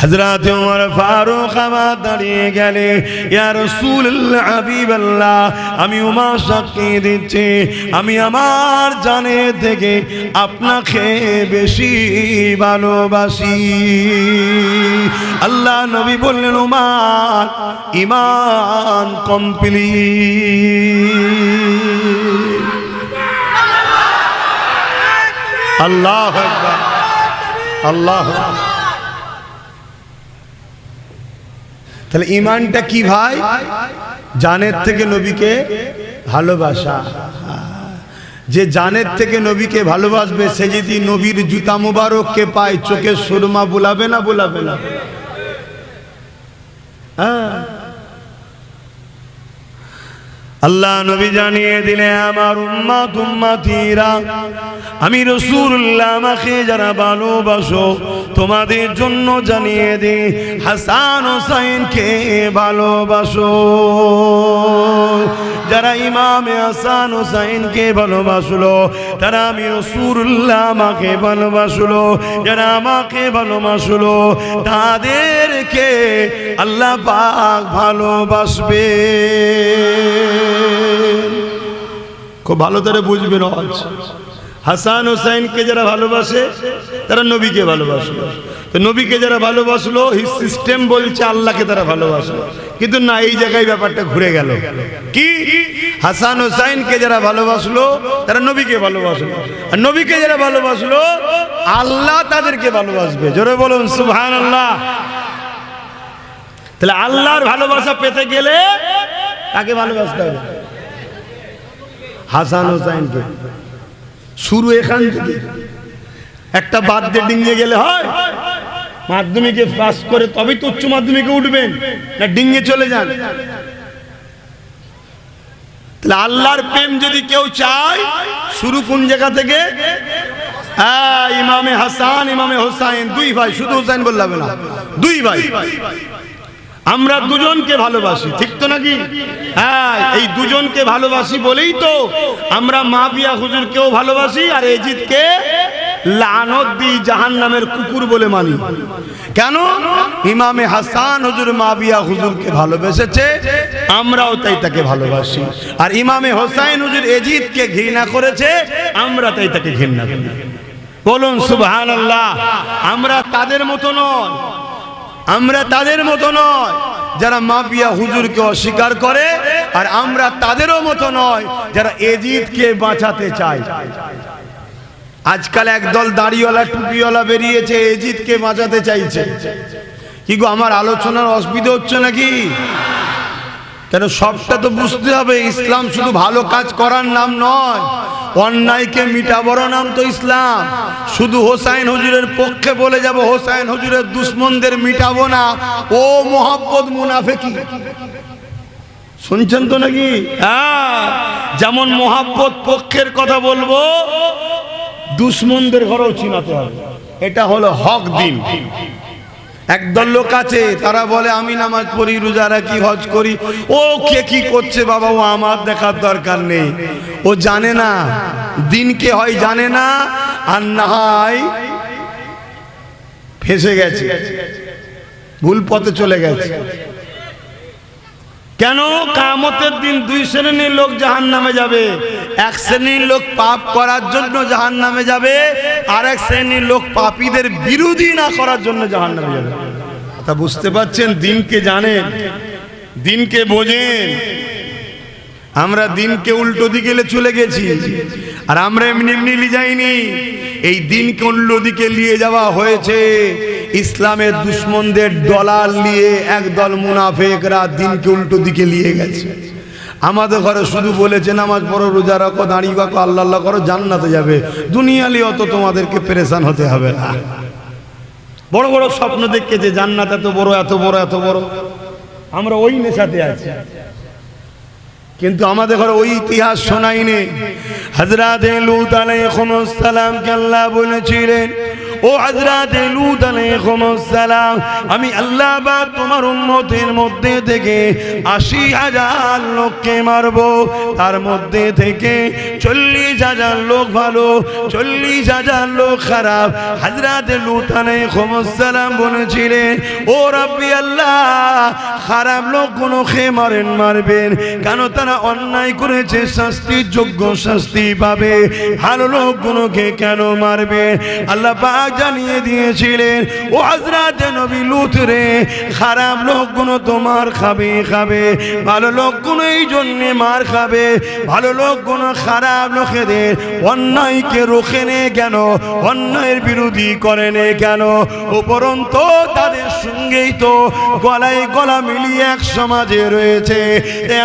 হযরত ওমর ফারুক আমার দাঁড়িয়ে গেলে, ইয়া রাসূলুল্লাহ, হাবিবাল্লাহ, আমি উমর সাক্ষী দিচ্ছি আমি আমার জানের থেকে আপনাকে বেশি ভালোবাসি। আল্লাহ নবী বললেন, উমর ঈমান কমপ্লিট। আল্লাহু আকবার, আল্লাহু আকবার। তাহলে ঈমানটা কি ভাই? জানের থেকে নবীকে ভালোবাসা। যে জানের থেকে নবীকে ভালোবাসবে সে যদি নবীর জুতা মুবারককে পায়, চোখে সুরমা বুলাবে না? বুলাবে না? হ্যাঁ। আল্লাহ নবী জানিয়ে দিলে, আমার উম্মত উম্মতিরা, আমি রাসূলুল্লাহ আমাকে যারা ভালোবাসো তোমাদের জন্য জানিয়ে দিই, হাসান হোসেনকে ভালোবাসো। যারা ইমামে হাসান হোসেনকে ভালোবাসলো তারা আমি রাসূলুল্লাহ আমাকে ভালোবাসলো। যারা আমাকে ভালোবাসলো তাদেরকে আল্লাহ পাক ভালোবাসবে। খুব ভালো করে বুঝবেন। হাসান হোসেনকে যারা ভালোবাসে তারা নবীকে ভালোবাসলো। তো নবীকে যারা ভালোবাসলো সিস্টেম বলছে আল্লাহকে তারা ভালোবাসলো, কিন্তু না, এই জায়গায় ব্যাপারটা ঘুরে গেল। কি? হাসান হোসেনকে যারা ভালোবাসলো তারা নবীকে ভালোবাসলো, আর নবীকে যারা ভালোবাসলো আল্লাহ তাদেরকে ভালোবাসবে। জোরে বলুন সুবহানাল্লাহ। তাহলে আল্লাহর ভালোবাসা পেতে গেলে কাকে ভালোবাসতে হবে? হাসান হোসেনকে। শুরু এখান থেকে। একটা বাদ দিয়ে ডিঙিয়ে গেলে হয়? মাধ্যমিকে পাস করে তবেই তো উচ্চ মাধ্যমিকে উঠবেন, না ডিঙিয়ে চলে যান? তাহলে আল্লাহর প্রেম যদি কেউ চায়, শুরু কোন জায়গা থেকে? হ্যাঁ, ইমামে হাসান ইমামে হোসেন, দুই ভাই, শুধু হোসেন বললে হবে না, দুই ভাই। আমরা দুজনকে ভালোবাসি, ঠিক তো নাকি? হ্যাঁ, এই দুজনকে ভালোবাসি বলেই তো আমরা মাবিয়া হুজুরকেও ভালোবাসি আর এজিদকে লানত দিই, জাহান্নামের কুকুর বলে মানি। কেন? ইমামে হাসান হুজুর মাবিয়া হুজুরকে ভালোবেসেছে, আমরাও তাই তাকে ভালোবাসি। আর ইমামে হোসাইন হুজুর এজিদকে ঘৃণা করেছে, আমরা তাই তাকে ঘৃণা করি। বলুন সুবহানাল্লাহ। আমরা তাদের মতো নয়, আমরা তাদের মতো নয় যারা মাবিয়া হুজুরকে অস্বীকার করে, আর আমরা তাদেরও মতো নয় যারা এজিদকে বাঁচাতে চায়। আজকাল একদল দাড়িওয়ালা টুপিওয়ালা বেরিয়েছে, এজিদকে বাঁচাতে চাইছে। কি গো, আমার আলোচনার অসুবিধা হচ্ছে নাকি? কেন, সবটা তো বুঝতে হবে। ইসলাম শুধু ভালো কাজ করার নাম নয়, অন্যায়কে মিটাবার নাম তো ইসলাম। শুধু হোসাইন হুজুরের পক্ষে বলে যাব, হোসাইন হুজুরের দুশ্মনদের মিটাবো না, ও মোহাব্বত মুনাফিকি। শুনছেন তো নাকি? হ্যাঁ, যেমন মোহাব্বত পক্ষের কথা বলবো, দুশ্মনদের ঘরেও চিনাতে হবে। এটা হলো হক দিন। একদল লোক আছে, তারা বলে আমি নামাজ পড়ি, রোজা রাখি, হজ করি। ও কে কি করছে বাবা, ও আমার দেখার দরকার নেই। ও জানে না দিনকে, হয় জানে না, আর না হয় ফেঁসে গেছে, ভুল পথে চলে গেছে। কেন? কিয়ামতের দিন দুই শ্রেণীর লোক জাহান্নামে যাবে। এক শ্রেণীর লোক পাপ করার জন্য জাহান্নামে যাবে, আর এক শ্রেণীর লোক পাপীদের বিরোধী না করার জন্য জাহান্নামে যাবে। তা বুঝতে পারছেন? দিনকে জানেন, দিনকে বোঝেন। আমরা দিনকে উল্টো দিকে চলে গেছি, আর আমরা এমনি এমনি যাইনি। এই দিনকে উল্টো দিকে নিয়ে যাওয়া হয়েছে ইসলামের দুশ্মনদের দলাল নিয়ে। একদল মুনাফিকরা দিনকে উল্টো দিকে নিয়ে গেছে। আমাদের ঘরে শুধু বলেছে নামাজ পড়ো, রোজা রাখো, দাঁড়িয়ে রাখো, আল্লাহ আল্লাহ করো, জান্নাতে যাবে। দুনিয়ালি অত তোমাদেরকে পেরেশান হতে হবে না। বড় বড় স্বপ্ন দেখেছে, জান্নাত এত বড়, এত বড়, এত বড়। আমরা ওই নেশাতে আছি, কিন্তু আমাদের ঘরে ওই ইতিহাস শোনাইনি। হযরত লূত আলাইহিস সালামকে আল্লাহ বলেছিলেন, ও হযরত লূত আলাইহিস সালাম, আমি আল্লাহ বা তোমার উম্মতের মধ্যে থেকে ৮০,০০০ লোককে মারব। তার মধ্যে থেকে ৪০,০০০ লোক ভালো, ৪০,০০০ লোক খারাপ। হযরত লূত আলাইহিস সালাম বলেছিলেন, ও রাব্বি আল্লাহ, খারাপ লোকগুলোকে মারবেন কেন? তারা অন্যায় করেছে, শাস্তির যোগ্য শাস্তি পাবে। ভালো লোকগুলোকে কেন মারবে? আল্লাহ পাক জানিয়ে দিয়েছিলেন, ও হযরত নবী লূত রে, খারাপ লোকগুলো তোমার খাবে, ভালো লোকগুলো এই জন্য মার খাবে। ভালো লোকগুলো খারাপ লোকেদের অন্যায়কে রোখে নে কেন? অন্যায়ের বিরোধী করে নে কেন? উপরন্তু তাদের সঙ্গেই তো গলায় গলা মিলিয়ে এক সমাজে রয়েছে।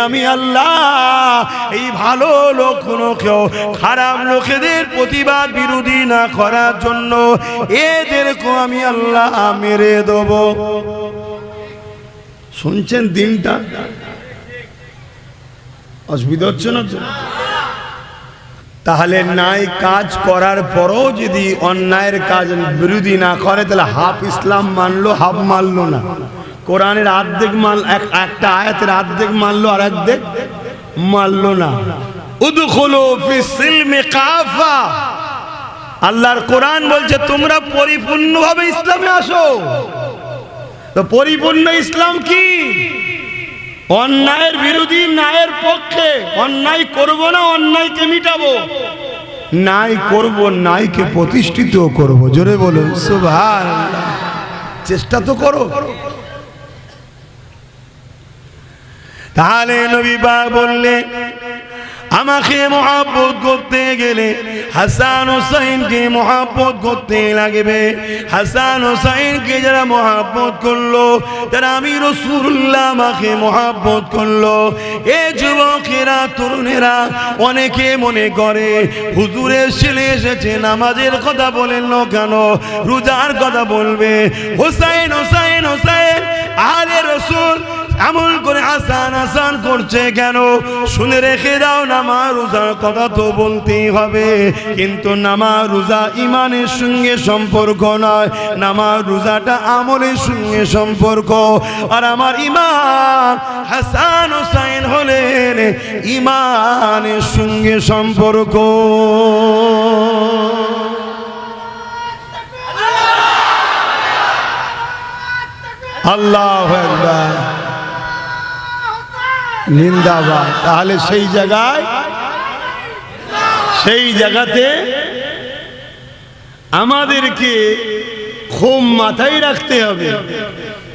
আমি আল্লাহ এই ভালো লোকগুলোকেও খারাপ লোকেদের প্রতিবাদ বিরোধী না করার জন্য এদেরকে আমি আল্লাহ মেরে দেব। শুনছেন? দিনটা অসুবিধা হচ্ছে না? তাহলে ন্যায় কাজ করার পরও যদি অন্যায়ের কাজ বিরোধী না করে, তাহলে হাফ ইসলাম মানলো, হাফ মানলো না। কোরআনের অর্ধেক একটা আয়াতের অর্ধেক মানলো, আর অর্ধেক মানলো না। উদখুলু ফিস সিলমি কাফা। আল্লাহর কোরআন বলছে তোমরা পরিপূর্ণভাবে ইসলামে আসো। তো পরিপূর্ণ ইসলাম কি? অন্যায়ের বিরোধী, ন্যায়ের পক্ষে। অন্যায় করব না, অন্যায়কে মিটাবো। ন্যায় করব, ন্যায়কে প্রতিষ্ঠিত করব। জোরে বলুন সুবহানাল্লাহ। চেষ্টা তো করো। তাহলে নবী পাক বললেন, আমাকে মহব্বত করতে গেলে হাসান হোসাইনকে মহব্বত করতে লাগবে। হাসান হোসাইনকে যারা মহব্বত করলো, তারা আমি রাসূলুল্লাহ আমাকে মহব্বত করলো। এ যুবকেরা, তরুণেরা, অনেকে মনে করে হুজুরের ছেলে এসেছে, নামাজের কথা বলেন না কেন, রোজার কথা বলবে। হোসাইন হোসাইন হোসাইন আহলে রাসূল এমন করে হাসান হাসান করছে কেন? শুনে রেখে দাও, নামাজ রোজার কথা তো বলতেই হবে, কিন্তু নামাজ রোজা ইমানের সঙ্গে সম্পর্ক নয়। নামাজ রোজাটা আমলের সঙ্গে সম্পর্ক। আর আমার ইমান হাসান হোসাইন হলেন ইমানের সঙ্গে সম্পর্ক। আল্লাহু আকবার, জিন্দাবাদ। তাহলে সেই জায়গাতে আমাদেরকে খুব মাথায় রাখতে হবে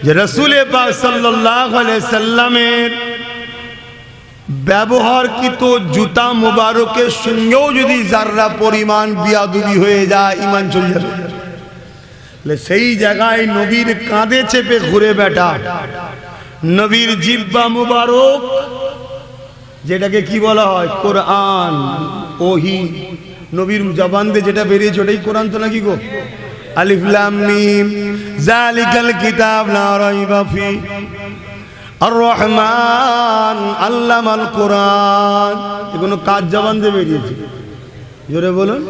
যে রাসূল পাক সাল্লাল্লাহু আলাইহি সাল্লামের ব্যবহারকৃত জুতা মুবারকের সঙ্গেও যদি যাররা পরিমাণ বিয়াদবি হয়ে যায়, ঈমান চলে যাবে। সেই জায়গায় নবীর কাঁধে চেপে ঘুরে বেটা, নবীর জিহ্বা মুবারক, যেটাকে কি বলা হয় কোরআন, ওহী, নবীর জবান দিয়ে যেটা বেরিয়েছে ওটাই কোরআন তো নাকি গো? আলিফ লাম মিম যালিকাল কিতাব লা রাইবা ফি আর রহমান আল্লামাল কোরআন। এগুলো কার জবান দিয়ে বেরিয়েছে? জোরে বলুন,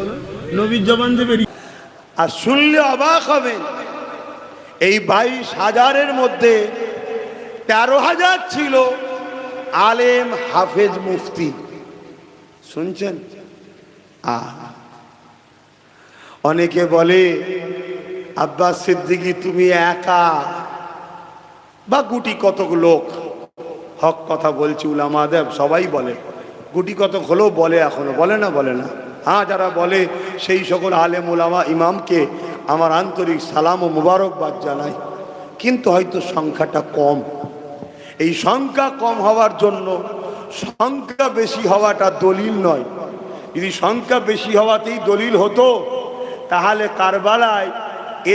নবীর জবান দিয়ে বেরিয়েছে। আর শুনলে অবাক হবেন, এই 22,000-এর মধ্যে 13,000 ছিল আলেম, হাফেজ, মুফতি। শুনছেন? অনেকে বলে আব্বাস সিদ্দিকী তুমি একা বা গুটি কতক লোক, হক কথা বলছি, উলামাদের সবাই বলে, গুটি কতক হলেও বলে, এখনো বলে না? হ্যাঁ, যারা বলে সেই সকল আলেম উলামা ইমামকে আমার আন্তরিক সালাম ও মুবারকবাদ জানাই, কিন্তু হয়তো সংখ্যাটা কম। এই সংখ্যা কম হওয়ার জন্য সংখ্যা বেশি হওয়াটা দলিল নয়। যদি সংখ্যা বেশি হওয়াতেই দলিল হতো, তাহলে কারবালায়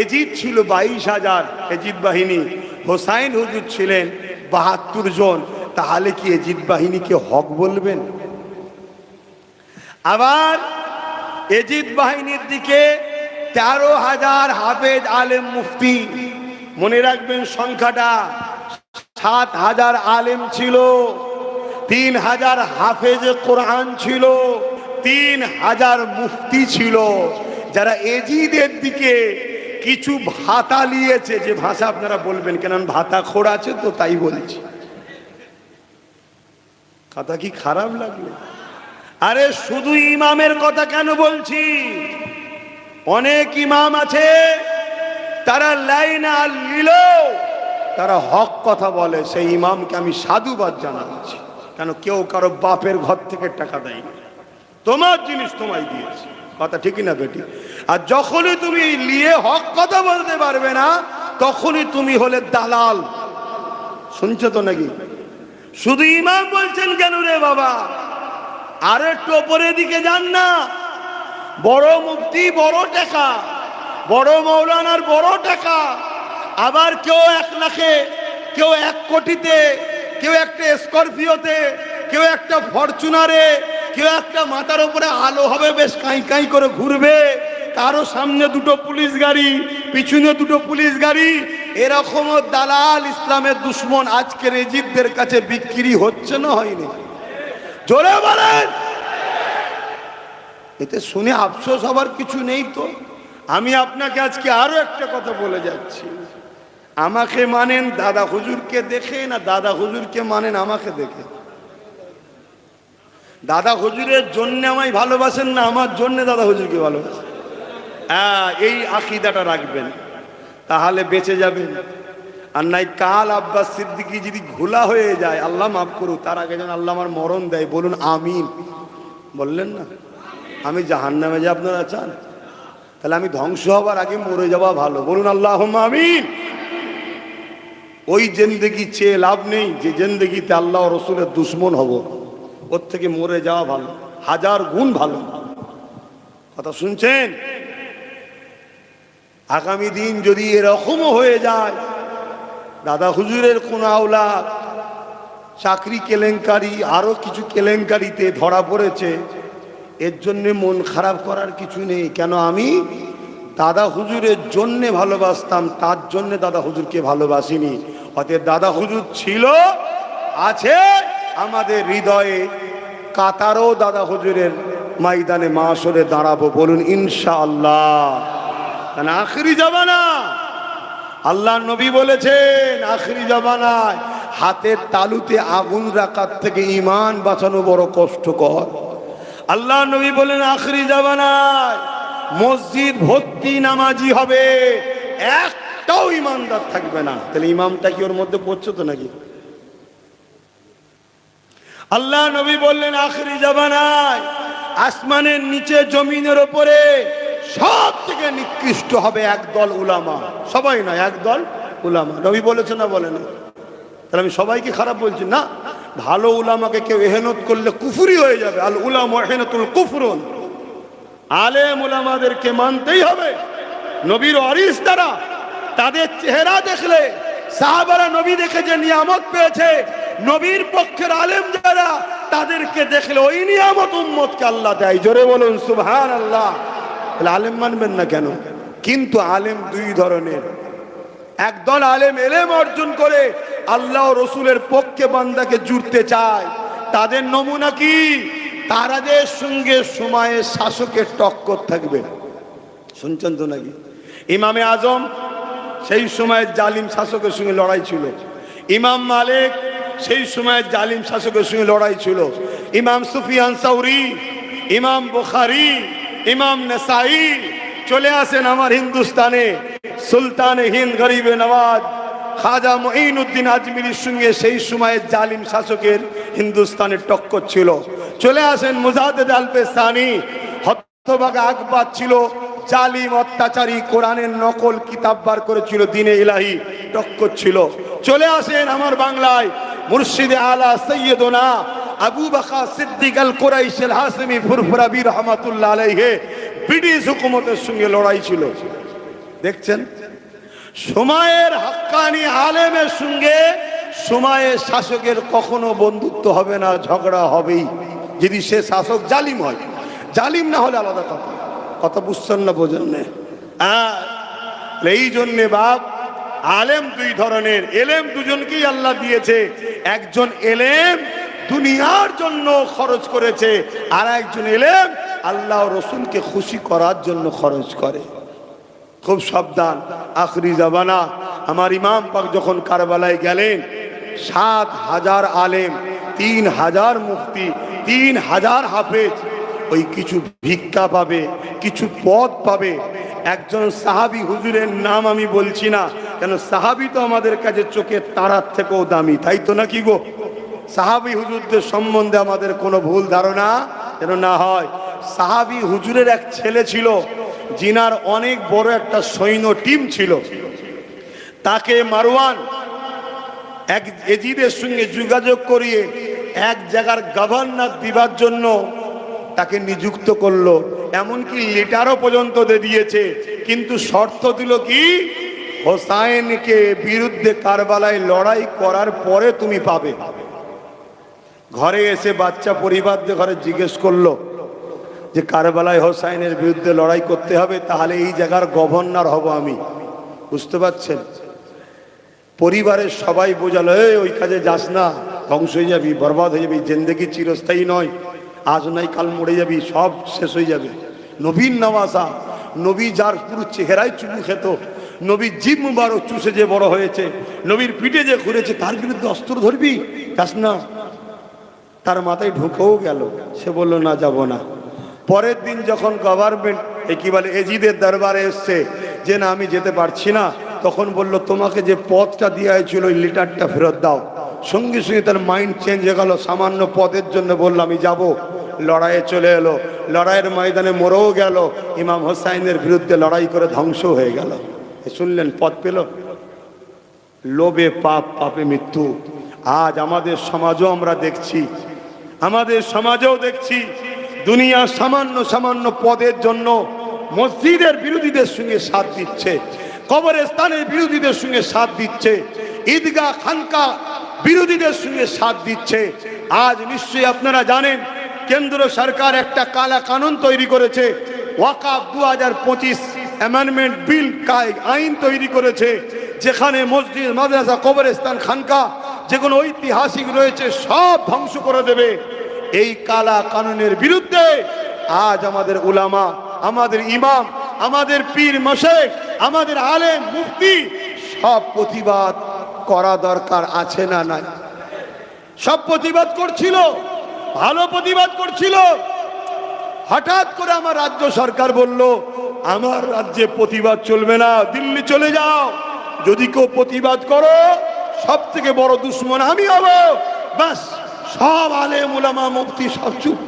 এজিদ ছিল 22,000 এজিদ বাহিনী, হোসাইন হুজুর ছিলেন 72 জন, তাহলে কি এজিদ বাহিনীকে হক বলবেন? আবার এজিদ বাহিনীর দিকে 13,000 হাফেজ, আলেম, মুফতি। মনে রাখবেন সংখ্যাটা, 7,000 আলেম ছিল, 3,000 হাফেজে কোরআন ছিল, 3,000 মুফতি ছিল, যারা এজিদের দিকে কিছু ভাতা নিয়েছে। যে ভাষা আপনারা বলবেন, কেন ভাতা খোড় আছে তো তাই বলছি, কথা কি খারাপ লাগলো? আরে শুধু ইমামের কথা কেন বলছি? অনেক ইমাম আছে তারা লাইন আল নিল, তারা হক কথা বলে, সেই ইমামকে আমি সাধুবাদ জানাচ্ছি। কেন কেউ কারো বাপের ঘর থেকে টাকা দেয়নি, তোমার জিনিস তোমায় দিয়েছে, কথা ঠিকই না বেটি? আর যখনই তুমি নিয়ে হক কথা বলতে পারবে না, তখনই তুমি হলে দালাল। শুনছো তো নাকি? শুধু ইমাম বলছেন কেন রে বাবা? আর একটু ওপরের দিকে যান না, বড় মুফতি বড় টাকা, বড় মৌলানার বড় টাকা। আবার কেউ 1 লাখে, কেউ 1 কোটিতে, কেউ একটা স্করপিওতে, কেউ একটা ফরচুনারে, কেউ একটা মাথার উপরে আলো হবে বেশ কাই কাই করে ঘুরবে, কারো সামনে 2টো পুলিশ গাড়ি, পিছনে 2টো পুলিশ গাড়ি। এরকমও দালাল, ইসলামের দুশ্মন আজকের এজিদদের কাছে বিক্রি হচ্ছে না হয়নি? জোরে বলেন। এতে শুনে আফসোস হবার কিছু নেই তো। আমি আপনাকে আজকে আরো একটা কথা বলে যাচ্ছি, আমাকে মানেন দাদা হুজুরকে দেখে, না দাদা হুজুরকে মানেন আমাকে দেখে? দাদা হুজুরের জন্য আমায় ভালোবাসেন, না আমার জন্য দাদা হুজুরকে ভালোবাসেন? এই আকীদাটা রাখবেন, তাহলে বেঁচে যাবেন। আর নাই কাল আব্বাস সিদ্দিকী যদি ঘোলা হয়ে যায়, আল্লাহ মাফ করুক, তার আগে যেন আল্লাহ আমার মরণ দেয়, বলুন আমিন। বললেন না? আমি জাহান্নামে যে আপনারা চান, তাহলে আমি ধ্বংস হবার আগে মরে যাওয়া ভালো, বলুন আল্লাহুম্মা আমিন। ওই জিন্দেগি চেয়ে লাভ নেই যে জিন্দেগিতে আল্লাহ ও রসুলের দুশ্মন হব, ওর থেকে মরে যাওয়া ভালো, 1000 গুণ ভালো। কথা শুনছেন? আগামী দিন যদি এরকমও হয়ে যায়, দাদা হুজুরের কোন আওলাদ চাকরি কেলেঙ্কারি, আরো কিছু কেলেঙ্কারিতে ধরা পড়েছে, এর জন্যে মন খারাপ করার কিছু নেই। কেন? আমি দাদা হুজুরের জন্যে ভালোবাসতাম, তার জন্যে দাদা হুজুরকে ভালোবাসিনি। অতএব দাদা হুজুর ছিল, আছে আমাদের হৃদয়ে, কাতারও দাদা হুজুরের ময়দানে মাশরে দাঁড়াবো, বলুন ইনশাআল্লাহ। কারণ আখিরি জামানা, আল্লাহ নবী বলেছেন আখিরি জামানায় হাতের তালুতে আগুন রাখার থেকে ঈমান বাঁচানো বড় কষ্টকর। আল্লাহ নবী বলেন আখিরি জামানায় মসজিদ ভর্তি নামাজি হবে, একটাও ইমানদার থাকবে না। তাহলে ইমামটা কি ওর মধ্যে পড়ছে তো নাকি? আল্লাহ নবী বললেন আখিরি জামানায় আসমানের নিচে জমিনের ওপরে সব থেকে নিকৃষ্ট হবে একদল উলামা। সবাই নয়, একদল উলামা। নবী বলেছে না বলে না? তাহলে আমি সবাইকে খারাপ বলছি না। ভালো উলামাকে কেউ এহেনত করলে কুফরি হয়ে যাবে। আল উলামা এহেনতুল কুফরুন। আলেম উলামাদেরকে মানতেই হবে। নবীর ওয়ারিস তারা, তাদের চেহারা দেখলে সাহাবারা নবী দেখে যে নিয়ামত পেয়েছে, নবীর পক্ষের আলেম যারা তাদেরকে দেখলে ওই নিয়ামত উম্মতকে আল্লাহ দেয়। জোরে বলুন সুবহানাল্লাহ। তাহলে আলেম মানবেন না কেন? কিন্তু আলেম দুই ধরনের। একদল আলেম এলেম অর্জন করে আল্লাহ রসুলের পক্ষে বান্দাকে জুড়তে চায়। তাদের নমুনা কি? তারাদের সঙ্গে সময়ের শাসকের টক্কর থাকবে। শুনছেন তো নাকি? ইমামে আজম সেই সময়ের জালিম শাসকের সঙ্গে লড়াই ছিল। ইমাম মালিক সেই সময়ের জালিম শাসকের সঙ্গে লড়াই ছিল। ইমাম সুফিয়ান সাউরি, ইমাম বুখারী, ইমাম নাসাই চলে আসেন আমার হিন্দুস্তানে। সুলতান হিন্দ গরিবে নওয়াজ খাজা মুঈনুদ্দিন আজমিরির সঙ্গে সেই সময়ের জালিম শাসকের হিন্দুস্তানের টক্কর ছিল। চলে আসেন মুজাদ্দেদ আল-পেসানি, হতভাগা আকবর ছিল জালিম অত্যাচারী, কোরআনের নকল কিতাব বার করেছিল, দ্বীনে ইলাহি টক্কর ছিল। চলে আসেন আমার বাংলায় মুর্শিদে আলা সৈয়দনা আবু বকর সিদ্দিক আল কুরাইশ আল হাসিমি ফুরফুরাবি রহমাতুল্লাহ আলাইহি ব্রিটিশ হুকুমতের সঙ্গে লড়াই ছিল। দেখছেন, সময়ের হাক্কানি আলেমের সঙ্গে সময়ের শাসকের কখনো বন্ধুত্ব হবে না, ঝগড়া হবেই, যদি সে শাসক জালিম হয়। জালিম না হলে আলাদা কথা। কথা বুঝছেন না? বোঝেন না? এই জন্যে বাপ আলেম দুই ধরনের। এলেম দুজনকেই আল্লাহ দিয়েছে। একজন এলেম দুনিয়ার জন্য খরচ করেছে, আর একজন এলেম আল্লাহ রসুলকে খুশি করার জন্য খরচ করে। খুব সাবধান। আখরি জামানা আমার ইমাম পাক যখন কারবালায় গেলেন, ৭,০০০ আলেম, ৩,০০০ মুফতি, ৩,০০০ হাফেজ, ওই কিছু ভিক্ষা পাবে, কিছু পদ পাবে। একজন সাহাবী হুজুরের নাম আমি বলছি না, কেন সাহাবী তো আমাদের কাছে চোখের তারার থেকেও দামি, তাই তো নাকি গো? সাহাবী হুজুরদের সম্বন্ধে আমাদের কোনো ভুল ধারণা যেন না হয়। সাহাবী হুজুরের এক ছেলে ছিল, জিনার অনেক বড় একটা সৈন্য টিম ছিল। তাকে মারওয়ান এক এজিদের সঙ্গে যোগাযোগ করিয়ে এক জায়গার গভর্নর দিবার জন্য তাকে নিযুক্ত করলো। এমনকি লেটারও পর্যন্ত দিয়েছে, কিন্তু শর্ত দিল কি, হোসাইনকে বিরুদ্ধে কারবালায় লড়াই করার পরে তুমি পাবে। ঘরে এসে বাচ্চা পরিবারদের ঘরে জিজ্ঞেস করলো যে কারবালায় হোসাইনের বিরুদ্ধে লড়াই করতে হবে, তাহলে এই জায়গার গভর্নর হব আমি। বুঝতে পারছেন? পরিবারের সবাই বোঝালো, ওই কাজে যাস না, ধ্বংস হয়ে যাবি, বরবাদ হয়ে যাবি, জিন্দেগি চিরস্থায়ী নয়, আজ নাই কাল মরে যাবি, সব শেষ হয়ে যাবে। নবীর নওয়াসা, নবী যার পুরো চেহারায় চুমু খেত, নবী জিভ মুবারক চুষে যে বড় হয়েছে, নবীর পিঠে যে ঘুরেছে, তার বিরুদ্ধে অস্ত্র ধরবি? যাস না। তার মাথায় ঢুকেও গেল, সে বলল না, যাব না। পরের দিন যখন গভর্নমেন্ট কি বলে এজিদের দরবারে এসছে যে না আমি যেতে পারছি না, তখন বলল তোমাকে যে পদটা দেওয়া হয়েছিল ওই লিটারটা ফেরত দাও। সঙ্গে সঙ্গে তার মাইন্ড চেঞ্জ হয়ে গেল, সামান্য পদের জন্য বলল আমি যাব। লড়াইয়ে চলে এলো, লড়াইয়ের ময়দানে মরেও গেল, ইমাম হোসাইনের বিরুদ্ধে লড়াই করে ধ্বংস হয়ে গেল। শুনলেন, পদ পেল। লোভে পাপ, পাপে মৃত্যু। আজ আমাদের সমাজও আমরা দেখছি, আমাদের সমাজেও দেখছি দুনিয়া সামান্য সামান্য পদের জন্য মসজিদের বিরোধীদের সঙ্গে সাথ দিচ্ছে, কবরস্থানের বিরোধীদের সঙ্গে সাথ দিচ্ছে, ঈদগাহ খানকা বিরোধীদের সঙ্গে সাথ দিচ্ছে। আজ নিশ্চয়ই আপনারা জানেন কেন্দ্র সরকার একটা কালা কানুন তৈরি করেছে, ওয়াকাফ 2025 অ্যামেন্ডমেন্ট বিল আইন তৈরি করেছে, যেখানে মসজিদ, মাদ্রাসা, কবরস্থান, খানকা যেগুলো ঐতিহাসিক রয়েছে সব ধ্বংস করে দেবে। এই কালা কানুনের বিরুদ্ধে আজ আমাদের উলামা, আমাদের ইমাম, আমাদের পীর মাশায়েখ, আমাদের আলেম মুফতি সব প্রতিবাদ করা দরকার আছে না নাই? সব প্রতিবাদ করছিল, ভালো প্রতিবাদ করছিল। হঠাৎ করে আমার রাজ্য সরকার বলল আমার রাজ্যে প্রতিবাদ চলবে না, দিল্লি চলে যাও, যদি কেউ প্রতিবাদ করো সব থেকে বড় দুশ্মন আমি হব। বাস, সব আলেম উলামা মুফতি সব চুপ।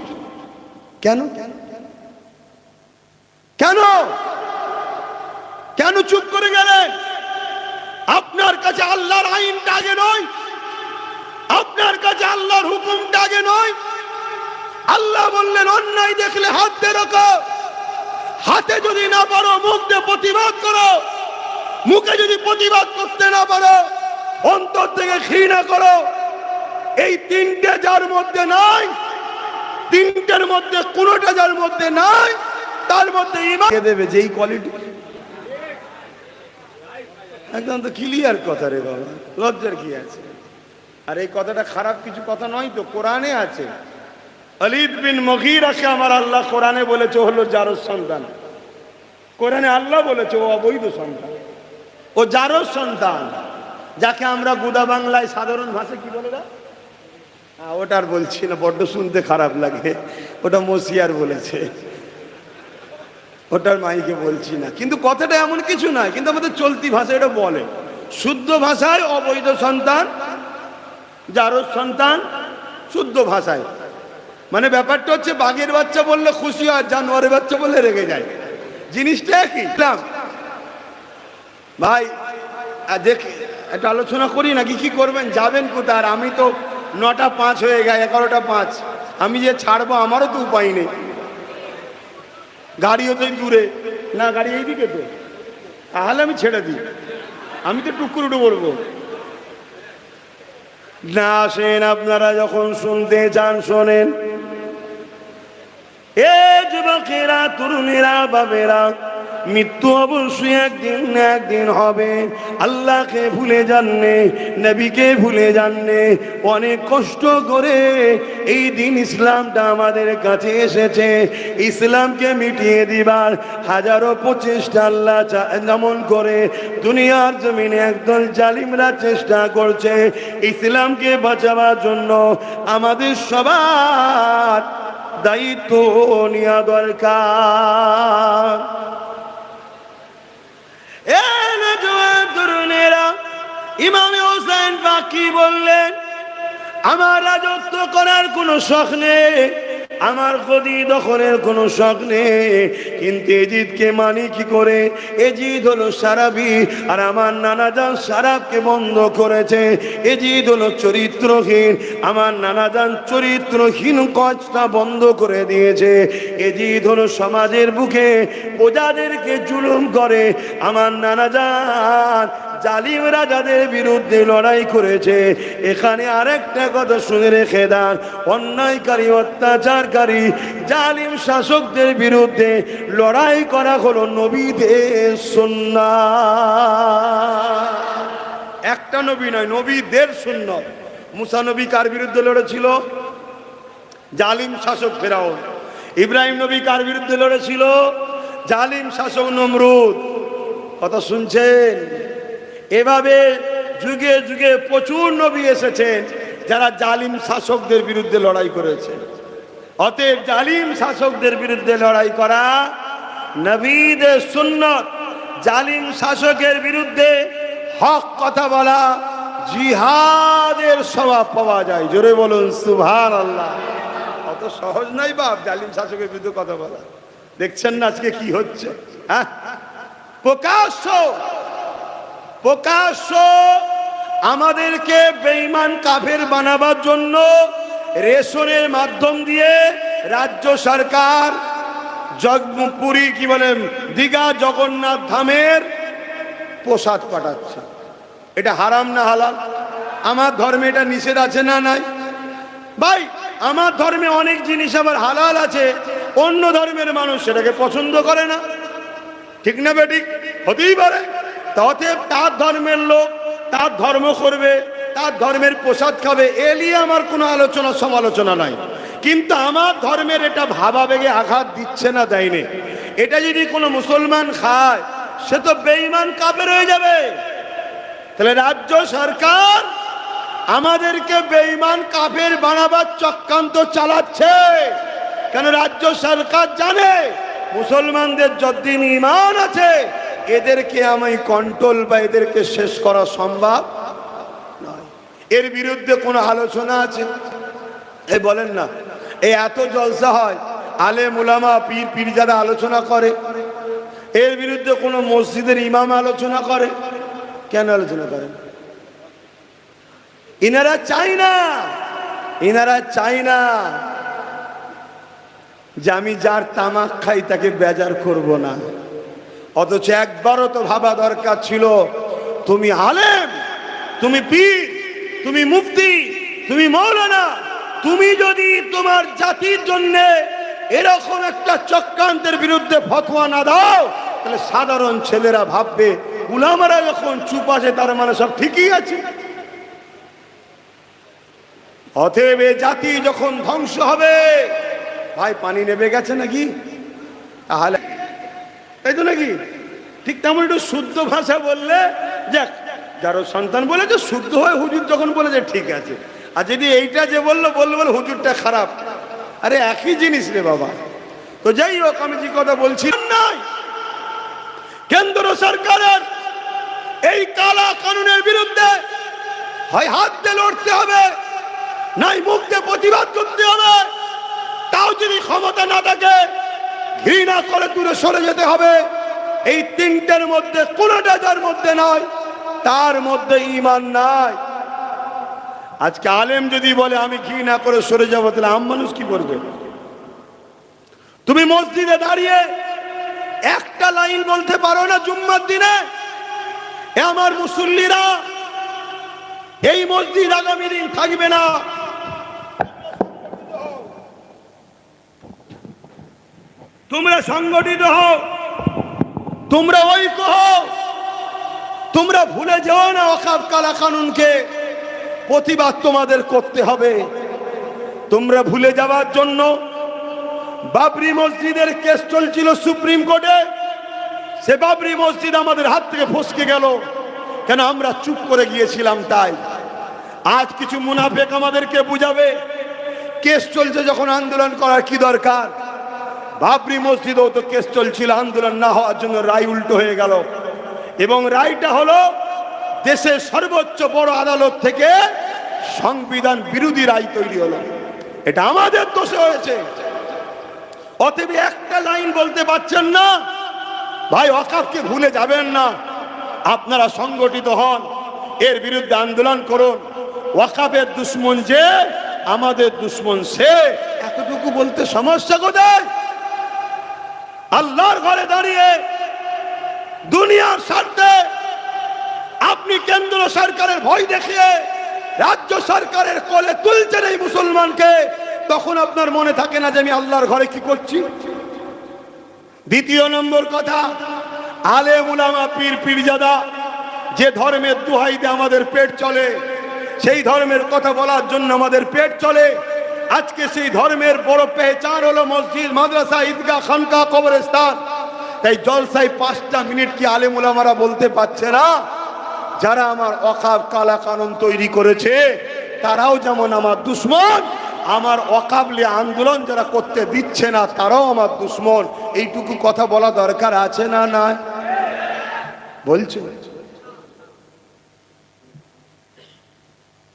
কেন কেন কেন চুপ করে গেলেন? আপনার কাছে আল্লাহর আইনটা আগে নয়? আপনার কাছে আল্লাহর হুকুমটা আগে নয়? আল্লাহ বললেন অন্যায় দেখলে হাত দিয়ে রাখো, হাতে যদি না পারো মুখ দিয়ে প্রতিবাদ করো, মুখে যদি প্রতিবাদ করতে না পারো অন্তর থেকে ঘৃণা করো। এই তিনটে যার মধ্যে নাই, তিনটের মধ্যে কোনোটা যার মধ্যে নাই, তার মধ্যে ঈমান দেবে যেই কোয়ালিটি। একদম তো ক্লিয়ার কথা রে বাবা, লজ্জার কি আছে? আর এই কথাটা খারাপ কিছু কথা নয় তো, কোরআনে আছে। ওয়ালিদ বিন মুগীরাকে আমার আল্লাহ কোরআনে বলেছে হলো জারজ সন্তান। কোরআনে আল্লাহ বলেছে ও অবৈধ সন্তান, ও জারজ সন্তান, যাকে আমরা গুদা বাংলায় সাধারণ ভাষায় কি বলে না, ওটার বলছি না, বড্ড শুনতে খারাপ লাগে, ওটা মসিয়ার বলেছে, ওটার মাইকে বলছি না। কিন্তু কথাটা এমন কিছু নয়, কিন্তু আমাদের চলতি ভাষায় এটা বলে। শুদ্ধ ভাষায় অবৈধ সন্তান, জারজ সন্তান, শুদ্ধ ভাষায়। মানে ব্যাপারটা হচ্ছে বাঘের বাচ্চা বললে খুশি হয়, জানোয়ারের বাচ্চা বললে রেগে যায়, জিনিসটা একই। ভাই দেখে একটা আলোচনা করি নাকি? কি করবেন, যাবেন কোথায়? আর আমি তো 9টা 5 হয়ে গেছে, 11টা 5, আমি যে ছাড়বো আমারও তো উপায় নেই। গাড়িও তো দূরে না, গাড়ি এইদিকে তো, তাহলে আমি ছেড়ে দিই, আমি তো টুকুর উঠে বলবো না। আসেন, আপনারা যখন শুনতে চান শোনেন। এ যুবকেরা, তরুণেরা, বাবেরা, মৃত্যু অবশ্যই একদিন না একদিন হবে। আল্লাহকে ভুলে যাননে, নবীকে ভুলে যাননে। অনেক কষ্ট করে এই দিন ইসলামটা আমাদের কাছে এসেছে। ইসলামকে মিটিয়ে দিবার হাজারো প্রচেষ্টা আল্লাহ যেমন করে দুনিয়ার জমিনে একদল জালিমরা চেষ্টা করছে। ইসলামকে বাঁচাবার জন্য আমাদের সবার দায়িত্ব নেওয়া দরকার। ইমামে হোসেন বাকি বললেন, আমার রাজত্ব করার কোনো শখ নেই, আমার গদি দখলের কোনো শখ নেই, কিন্তু এজিদকে মানি কি করে? এজিদ হলো সারাবি, আর আমার নানাজান সারাবকে বন্ধ করেছে। এজিদ হলো চরিত্রহীন, আমার নানাজান চরিত্রহীন কাজটা বন্ধ করে দিয়েছে। এজিদ হলো সমাজের বুকে প্রজাদেরকে জুলুম করে, আমার নানাজান জালিম রাজাদের বিরুদ্ধে লড়াই করেছে। এখানে আরেকটা কথা শুনে রেখে দেন, অন্যায়কারী, অত্যাচারকারী, জালিম শাসকদের বিরুদ্ধে লড়াই করা হলো নবীদের সুন্নাত। একটা নবী নয়, নবীদের সুন্নাত। মুসা নবী কার বিরুদ্ধে লড়েছিল? জালিম শাসক ফেরাউন। ইব্রাহিম নবী কার বিরুদ্ধে লড়েছিল? জালিম শাসক নমরুদ। কথা শুনছেন? এভাবে যুগে যুগে প্রচুর নবী এসেছেন যারা জালিম শাসকদের বিরুদ্ধে লড়াই করেছে। অতএব জালিম শাসকদের বিরুদ্ধে লড়াই করা নবীদের সুন্নাত। জালিম শাসকের বিরুদ্ধে হক কথা বলা, জিহাদের স্বভাব পাওয়া যায়। জোরে বলুন সুবহানাল্লাহ। অত সহজ নয় বাপ জালিম শাসকের বিরুদ্ধে কথা বলা। দেখছেন না আজকে কি হচ্ছে? হ্যাঁ, প্রকাশ্য আমাদেরকে বেঈমান কাফের বানাবার জন্য রেশনের মাধ্যম দিয়ে রাজ্য সরকার পুরী কি বলেন দীঘা জগন্নাথ ধামের প্রসাদ পাঠাচ্ছে। এটা হারাম না হালাল? আমার ধর্মে এটা নিষেধ আছে না নাই? ভাই, আমার ধর্মে অনেক জিনিস আবার হালাল আছে, অন্য ধর্মের মানুষ সেটাকে পছন্দ করে না। ঠিক না বেঠিক? হতেই পারে। অতএব তার ধর্মের লোক তার ধর্ম করবে, তার ধর্মের প্রসাদ খাবে, এ নিয়ে আমার কোনো আলোচনা সমালোচনা নাই। কিন্তু আমার ধর্মের এটা ভাবাবেগে আঘাত দিচ্ছে না, দেয়নি। এটা যদি কোনো মুসলমান খায় সে তো বেঈমান কাফের হয়ে যাবে। তাহলে রাজ্য সরকার আমাদেরকে বেঈমান কাফের বানাবার চক্রান্ত চালাচ্ছে। কেন? রাজ্য সরকার জানে মুসলমানদের যতদিন ঈমান আছে এদেরকে আমি কন্ট্রোল বা এদেরকে শেষ করা সম্ভব নয়। এর বিরুদ্ধে কোনো আলোচনা আছে? এই বলেন না, এই এত জলসা হয়, আলেম উলামা পীর পীরজাদা আলোচনা করে, এর বিরুদ্ধে কোনো মসজিদের ইমাম আলোচনা করে? কেন আলোচনা করেন? ইনারা চাই না, ইনারা চাই না যে আমি যার তামাক খাই তাকে বেজার করব না। অথচ একবারও তো ভাবা দরকার ছিল, তুমি আলেম, তুমি পীর, তুমি মুফতি, তুমি মৌলানা, তুমি যদি তোমার জাতির জন্য এরকম একটা চক্রান্তের বিরুদ্ধে ফতোয়া না দাও, তাহলে সাধারণ ছেলেরা ভাববে উলামারা যখন চুপ আছে তার মানে সব ঠিকই আছে। অতএব জাতি যখন ধ্বংস হবে, ভাই পানি নেমে গেছে নাকি? তাহলে এই তো নাকি, ঠিক তেমন একটু শুদ্ধ ভাষা বললে যাক, যারও সন্তান বলেছে শুদ্ধ হয়ে হুজুর যখন বলেছে ঠিক আছে, আর যদি এইটা যে বললো বলে হুজুরটা খারাপ, আরে একই জিনিস রে বাবা। তো যাই হোক, আমি যে কথা বলছি নাই, কেন্দ্র সরকারের এই কালা কানুনের বিরুদ্ধে হয় হাত দিয়ে লড়তে হবে, নাই মুখ দিয়ে প্রতিবাদ করতে হবে। তাও যদি ক্ষমতা না থাকে, ঘৃণা করে দূরে সরে যেতে হবে। এই তিনটের মধ্যে কোনটা যার মধ্যে নয়, তার মধ্যে ঈমান নাই। আজকে আলেম যদি বলে আমি ঘৃণা করে সরে যাবো, তাহলে আম মানুষ কি করবে? তুমি মসজিদে দাঁড়িয়ে একটা লাইন বলতে পারো না জুম্মার দিনে, এ আমার মুসল্লিরা, এই মসজিদ আগামী দিন থাকবে না। তোমরা সংগঠিত হও, তোমরা ঐক্য হও, তোমরা ভুলে যাও না ওয়াকফ কালা কানুনকে। প্রতিবাদ তোমাদের করতে হবে। তোমরা ভুলে যাওয়ার জন্য বাবরি মসজিদের কেস চলছিল সুপ্রিম কোর্টে, সে বাবরি মসজিদ আমাদের হাত থেকে ফসকে গেল, কেন আমরা চুপ করে গিয়েছিলাম। তাই আজ কিছু মুনাফেক আমাদেরকে বুঝাবে, কেস চলছে যখন আন্দোলন করার কি দরকার? বাবরি মসজিদেও তো কেস চলছিল, আন্দোলন না হওয়ার জন্য রায় উল্টো হয়ে গেল, এবং রায়টা হলো দেশের সর্বোচ্চ বড় আদালত থেকে সংবিধান বিরোধী রায় তৈরি হলো। এটা আমাদের দোষে হয়েছে। অতএব একটা লাইন বলতে পারছেন না, ভাই ওয়াকফকে ভুলে যাবেন না। আপনারা সংগঠিত হন, এর বিরুদ্ধে আন্দোলন করুন। ওয়াকফের দুশ্মন যে আমাদের দুশ্মন সে, এতটুকু বলতে সমস্যা কোথায়? আল্লাহর ঘরে দাঁড়িয়ে দুনিয়ার স্বার্থে আপনি কেন্দ্র সরকারের ভয় দেখিয়ে রাজ্য সরকারের কোলে তুলছেন এই মুসলমানকে, তখন আপনার মনে থাকে না যে আমি আল্লাহর ঘরে কি করছি? দ্বিতীয় নম্বর কথা, আলেম উলামা পীর পীরজাদা যে ধর্মের দোহাই দিয়ে আমাদের পেট চলে, সেই ধর্মের কথা বলার জন্য আমাদের পেট চলে। আজকে সেই ধর্মের বড় পেহচান হলো মসজিদ, মাদ্রাসা, ঈদগাহ, খানকা, কবরস্থান। তাই জলসায় 5টা মিনিট কি আলেম উলামারা বলতে পারছে না, যারা আমার ওয়াকফ কালা কানুন তৈরি করেছে তারাও যেমন আমার দুশ্মন, আমার ওয়াকফ নিয়ে আন্দোলন যারা করতে দিচ্ছে না তারাও আমার দুশ্মন। এইটুকু কথা বলা দরকার আছে না? না বলছে।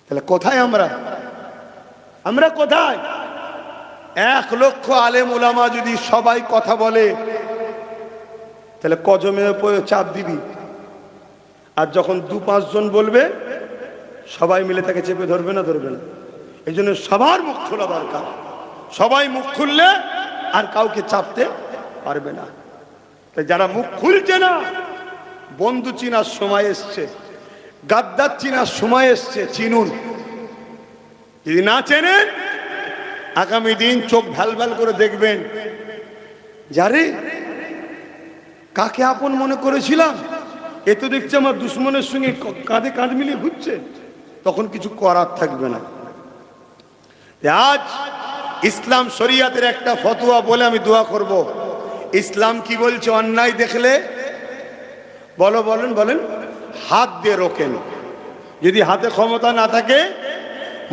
তাহলে কোথায় আমরা কোথায়? 1 লক্ষ আলেম উলামা যদি সবাই কথা বলে, তাহলে কজমের উপরে চাপ দিবি? আর যখন 2-5 জন বলবে, সবাই মিলে তাকে চেপে ধরবে না? এই জন্য সবার মুখ খোলা দরকার। সবাই মুখ খুললে আর কাউকে চাপতে পারবে না। তাই যারা মুখ খুলছে না, বন্ধু চিনার সময় এসছে, গাদ্দার চিনার সময় এসছে, চিনুন। যদি না চেনেন, আগামী দিন চোখ ভ্যাল করে দেখবেন, যারে কাকে আপন মনে করেছিলাম, এ তো দেখছি আমার দুশ্মনের সঙ্গে কাঁধে কাঁধ মিলিয়ে ঘুরছে, তখন কিছু করার থাকবে না। আজ ইসলাম শরিয়াতের একটা ফতোয়া বলে আমি দোয়া করব। ইসলাম কি বলছে? অন্যায় দেখলে বলেন হাত দিয়ে রোকেন, যদি হাতে ক্ষমতা না থাকে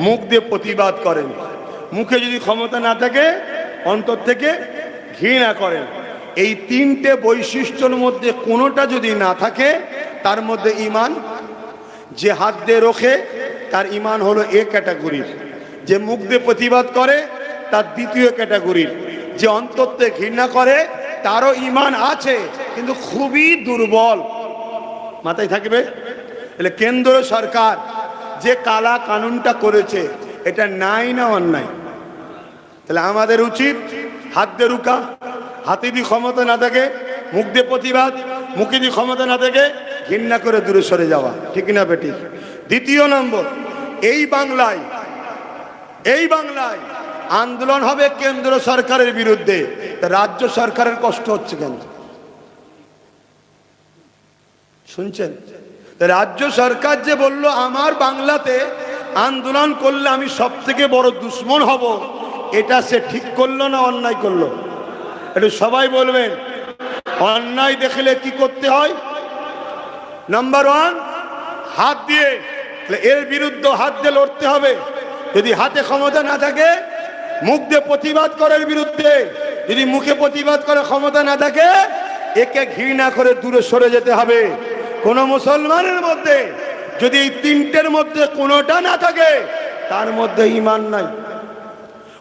মুখ দিয়ে প্রতিবাদ করেন, মুখে যদি ক্ষমতা না থাকে অন্তর থেকে ঘৃণা করেন। এই তিনটে বৈশিষ্ট্যর মধ্যে কোনোটা যদি না থাকে তার মধ্যে ঈমান। যে হাত দিয়ে রোখে তার ঈমান হলো এ ক্যাটাগরির, যে মুখ দিয়ে প্রতিবাদ করে তার দ্বিতীয় ক্যাটাগরির, যে অন্তরে ঘৃণা করে তারও ঈমান আছে কিন্তু খুবই দুর্বল। মাথায় থাকবে। তাহলে কেন্দ্র সরকার যে কালা কানুনটা করেছে এটা নাই না অন্যায়? তাহলে আমাদের উচিত হাত দিয়ে রুকা, হাতে যদি ক্ষমতা না থাকে মুখ দিয়ে প্রতিবাদ, মুখে যদি ক্ষমতা না থাকে ঘৃণা করে দূরে সরে যাওয়া, ঠিক না বেটি? দ্বিতীয় নম্বর, এই বাংলায় আন্দোলন হবে কেন্দ্র সরকারের বিরুদ্ধে, রাজ্য সরকারের কষ্ট হচ্ছে কেন শুনছেন? রাজ্য সরকার যে বলল আমার বাংলাতে আন্দোলন করলে আমি সব থেকে বড় দুশ্মন হব, এটা সে ঠিক করলো না অন্যায় করলো? এটা সবাই বলবেন। অন্যায় দেখলে কি করতে হয়? নাম্বার ওয়ান, হাত দিয়ে, এর বিরুদ্ধে হাত দিয়ে লড়তে হবে। যদি হাতে ক্ষমতা না থাকে মুখ দিয়ে প্রতিবাদ করার বিরুদ্ধে, যদি মুখে প্রতিবাদ করার ক্ষমতা না থাকে একে ঘৃণা করে দূরে সরে যেতে হবে। কোন মুসলমানের মধ্যে যদি এই তিনটের মধ্যে কোনোটা না থাকে তার মধ্যে ঈমান নাই।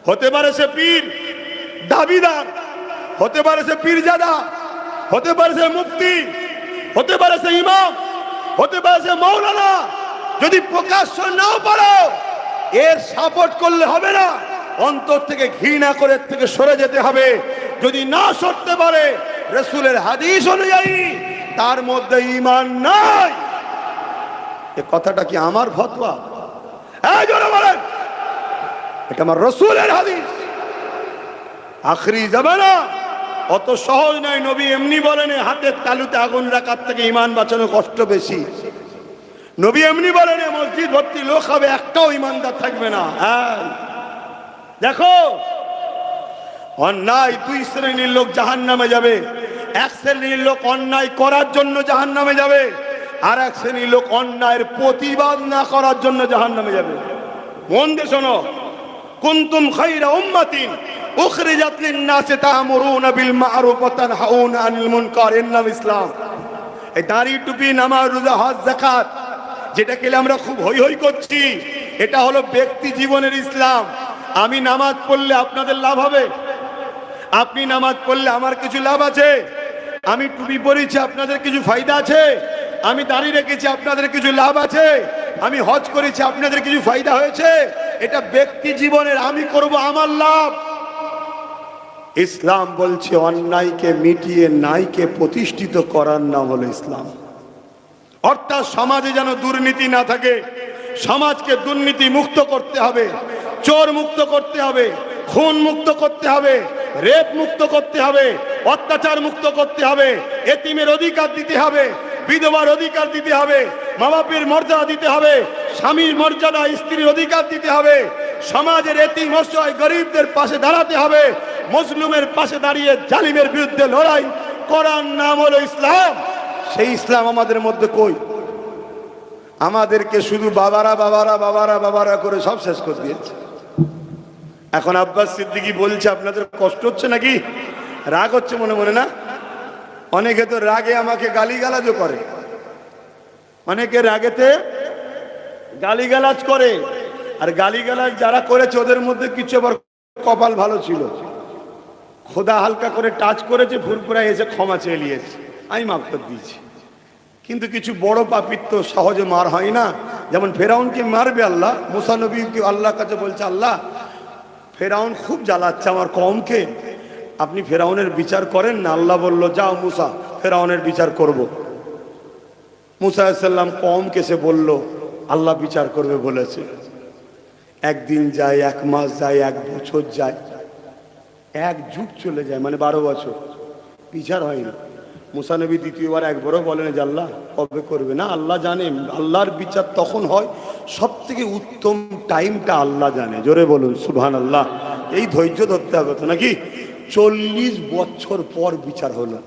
হতে পারে সে পীর দাবিদার, হতে পারে সে পীরজাদা, হতে পারে সে মুফতি, হতে পারে সে ইমাম, হতে পারে সে মৌলানা, যদি প্রকাশ্য নাও পারো এর সাপোর্ট করলে হবে না, অন্তর থেকে ঘৃণা করে থেকে সরে যেতে হবে। যদি না সরতে পারে রাসূলের হাদিস অনুযায়ী তার মধ্যে ঈমান নাই। এই কথাটা কি আমার ফতোয়া? এই জোরে বলেন, এটা আমার রাসূলের হাদিস। আখরি জামানা অত সহজ নয়। নবী এমনি বলেন হাতের তালুতে আগুন রাখার থেকে ঈমান বাঁচানো কষ্ট বেশি। নবী এমনি বলেন মসজিদ ভর্তি লোক হবে একটাও ঈমানদার থাকবে না। হ্যাঁ দেখো, অন্যায় দুই শ্রেণীর লোক জাহান্নামে যাবে। এক শ্রেণীর লোক অন্যায় করার জন্য জাহান্নামে যাবে, আর এক শ্রেণীর লোক অন্যায়ের প্রতিবাদ না করার জন্য জাহান্নামে যাবে। মন দিয়ে শোনো, কুনতুম খায়রা উম্মাতিন উখরিজাত লিন-নাসি তা'মুরুনা বিল মা'রুফ ওয়া তানহাউনা আনিল মুনকার, এর নাম ইসলাম। এই দাড়ি, টুপি, নামাজ, রোজা, হজ, যাকাত যেটা কেলে আমরা খুব হই হই করছি, এটা হলো ব্যক্তি জীবনের ইসলাম। আমি নামাজ পড়লে আপনাদের লাভ হবে, আপনি নামাজ পড়লে আমার কিছু লাভ আছে, আমি টুপি পরেছি আপনাদের কিছু ফায়দা আছে, আমি দাড়ি রেখেছি আপনাদের কিছু লাভ আছে, আমি হজ করেছি আপনাদের কিছু ফায়দা হয়েছে। এটা ব্যক্তি জীবনের, আমি করব আমার লাভ। ইসলাম বলছে অন্যায়কে মিটিয়ে ন্যায়কে প্রতিষ্ঠিত করার নাম হলো ইসলাম। অর্থাৎ সমাজে যেন দুর্নীতি না থাকে, সমাজকে দুর্নীতি মুক্ত করতে হবে, চোর মুক্ত করতে হবে, খুন মুক্ত করতে হবে, রেপ মুক্ত করতে হবে, অত্যাচার মুক্ত করতে হবে, এতিমের অধিকার দিতে হবে, বিধবার অধিকার দিতে হবে, মা বাপের মর্যাদা দিতে হবে, স্বামীর মর্যাদা, স্ত্রীর অধিকার দিতে হবে, সমাজের এতিম অসহায় গরিবদের পাশে দাঁড়াতে হবে, মজলুমের পাশে দাঁড়িয়ে জালিমের বিরুদ্ধে লড়াই করার নাম হলো ইসলাম। সেই ইসলাম আমাদের মধ্যে কই? আমাদেরকে শুধু বাবারা বাবারা বাবারা বাবারা করে সব শেষ করে দিয়েছে। এখন আব্বাস সিদ্দিকী বলছে আপনাদের কষ্ট হচ্ছে নাকি? রাগ হচ্ছে মনে মনে না? অনেকে তো রাগে আমাকে গালিগালাজও করে, অনেকে রাগেতে গালিগালাজ করে। আর গালিগালাজ যারা করেছে ওদের মধ্যে কিছু আবার কপাল ভালো ছিল, খোদা হালকা করে টাচ করেছে, ফুরফুরা এসে ক্ষমা চেয়ে নিয়েছে, আমি মাফ করে দিয়েছি। কিন্তু কিছু বড় পাপীর তো সহজে মার হয় না। যেমন ফেরাউনকে মারবে আল্লাহ, মুসা নবীকে আল্লাহর কাছে বলছে আল্লাহ ফেরাউন খুব জ্বালাচ্ছে আমার কওমকে, আপনি ফেরাউনের বিচার করেন না। আল্লাহ বলল যাও মুসা, ফেরাউনের বিচার করব। মুসা আলাইহিস সালাম কওমকে সে বলল আল্লাহ বিচার করবে বলেছে। একদিন যায়, এক মাস যায়, এক বছর যায়, এক যুগ চলে যায়, মানে 12 বছর বিচার হয়নি। মুসা নবী দ্বিতীয়বার একবারও বলেন যে আল্লাহ কবে করবে না। আল্লাহ জানেন, আল্লাহর বিচার তখন হয় সব থেকে উত্তম টাইমটা আল্লাহ জানে। জোরে বলুন সুবহানাল্লাহ। এই ধৈর্য ধরতে হবে তো নাকি? 40 বছর পর বিচার হলো,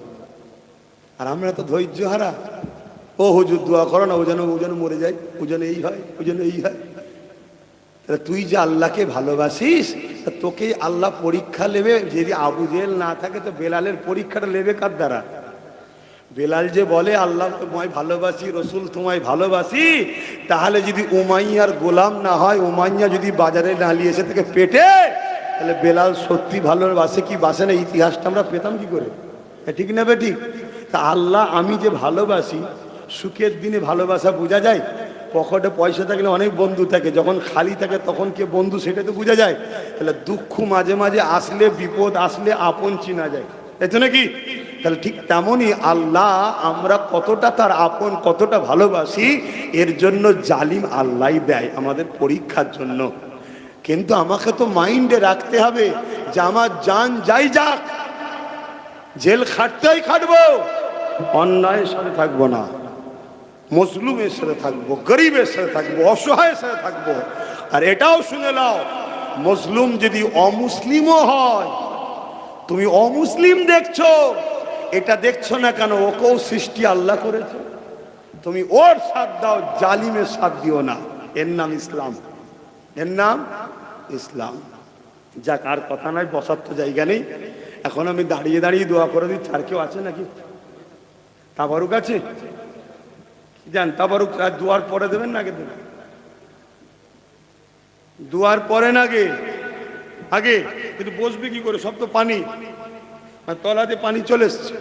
আর আমরা তো ধৈর্য হারা। ও হুজুর দোয়া করো না, ও যেন মরে যায়, ও যেন এই হয়, ও যেন এই হয়। তুই যে আল্লাহকে ভালোবাসিস তোকে আল্লাহ পরীক্ষা নেবে। যদি আবু জেহেল না থাকে তো বেলালের পরীক্ষাটা নেবে কার দ্বারা? বেলাল যে বলে আল্লাহ তোমায় ভালোবাসি, রসুল তোমায় ভালোবাসি, তাহলে যদি উমাইয়ার গোলাম না হয়, উমাইয়া যদি বাজারে না নিয়ে এসে থেকে পেটে, তাহলে বেলাল সত্যি ভালোবাসে কি বাসে না, ইতিহাসটা আমরা পেতাম কি করে? ঠিক না বেঠিক? তা আল্লাহ আমি যে ভালোবাসি, সুখের দিনে ভালোবাসা বোঝা যায়। পকেটে পয়সা থাকলে অনেক বন্ধু থাকে, যখন খালি থাকে তখন কে বন্ধু সেটা তো বোঝা যায়। তাহলে দুঃখ মাঝে মাঝে আসলে, বিপদ আসলে আপন চিনা যায়, তাই তো নাকি? তাহলে ঠিক তেমনই আল্লাহ আমরা কতটা তার আপন, কতটা ভালোবাসি, এর জন্য জালিম আল্লাহ দেয় আমাদের পরীক্ষার জন্য। কিন্তু আমাকে তো মাইন্ডে রাখতে হবে যে আমার জান যাই যাক, জেল খাটতেই খাটবো, অন্যায়ের সাথে থাকবো না, মজলুমের সাথে থাকবো, গরিবের সাথে থাকবো, অসহায়ের সাথে থাকবো। আর এটাও শুনে নাও, মজলুম যদি অমুসলিমও হয়, তুমি অমুসলিম দেখছো, এটা দেখছো না কেন, ওকেও সৃষ্টি আল্লাহ করেছে। তুমি ওর সাথ দাও, জালিমের সাথ দিও না। এর নাম ইসলাম, এর নাম ইসলাম। যাক, আর কথা নাই, বসার তো জায়গা নেই। এখন আমি দাঁড়িয়ে দাঁড়িয়ে দোয়া করে দিচ্ছি। আর কেউ আছে নাকি? তাবারুক আছে? যান, তাবারুক দোয়ার পরে দেবেন না আগে দেবেন? দোয়ার পরে না আগে? আগে কিন্তু বসবে কি করে, সব তো পানি, আর তলাতে পানি চলে এসছে।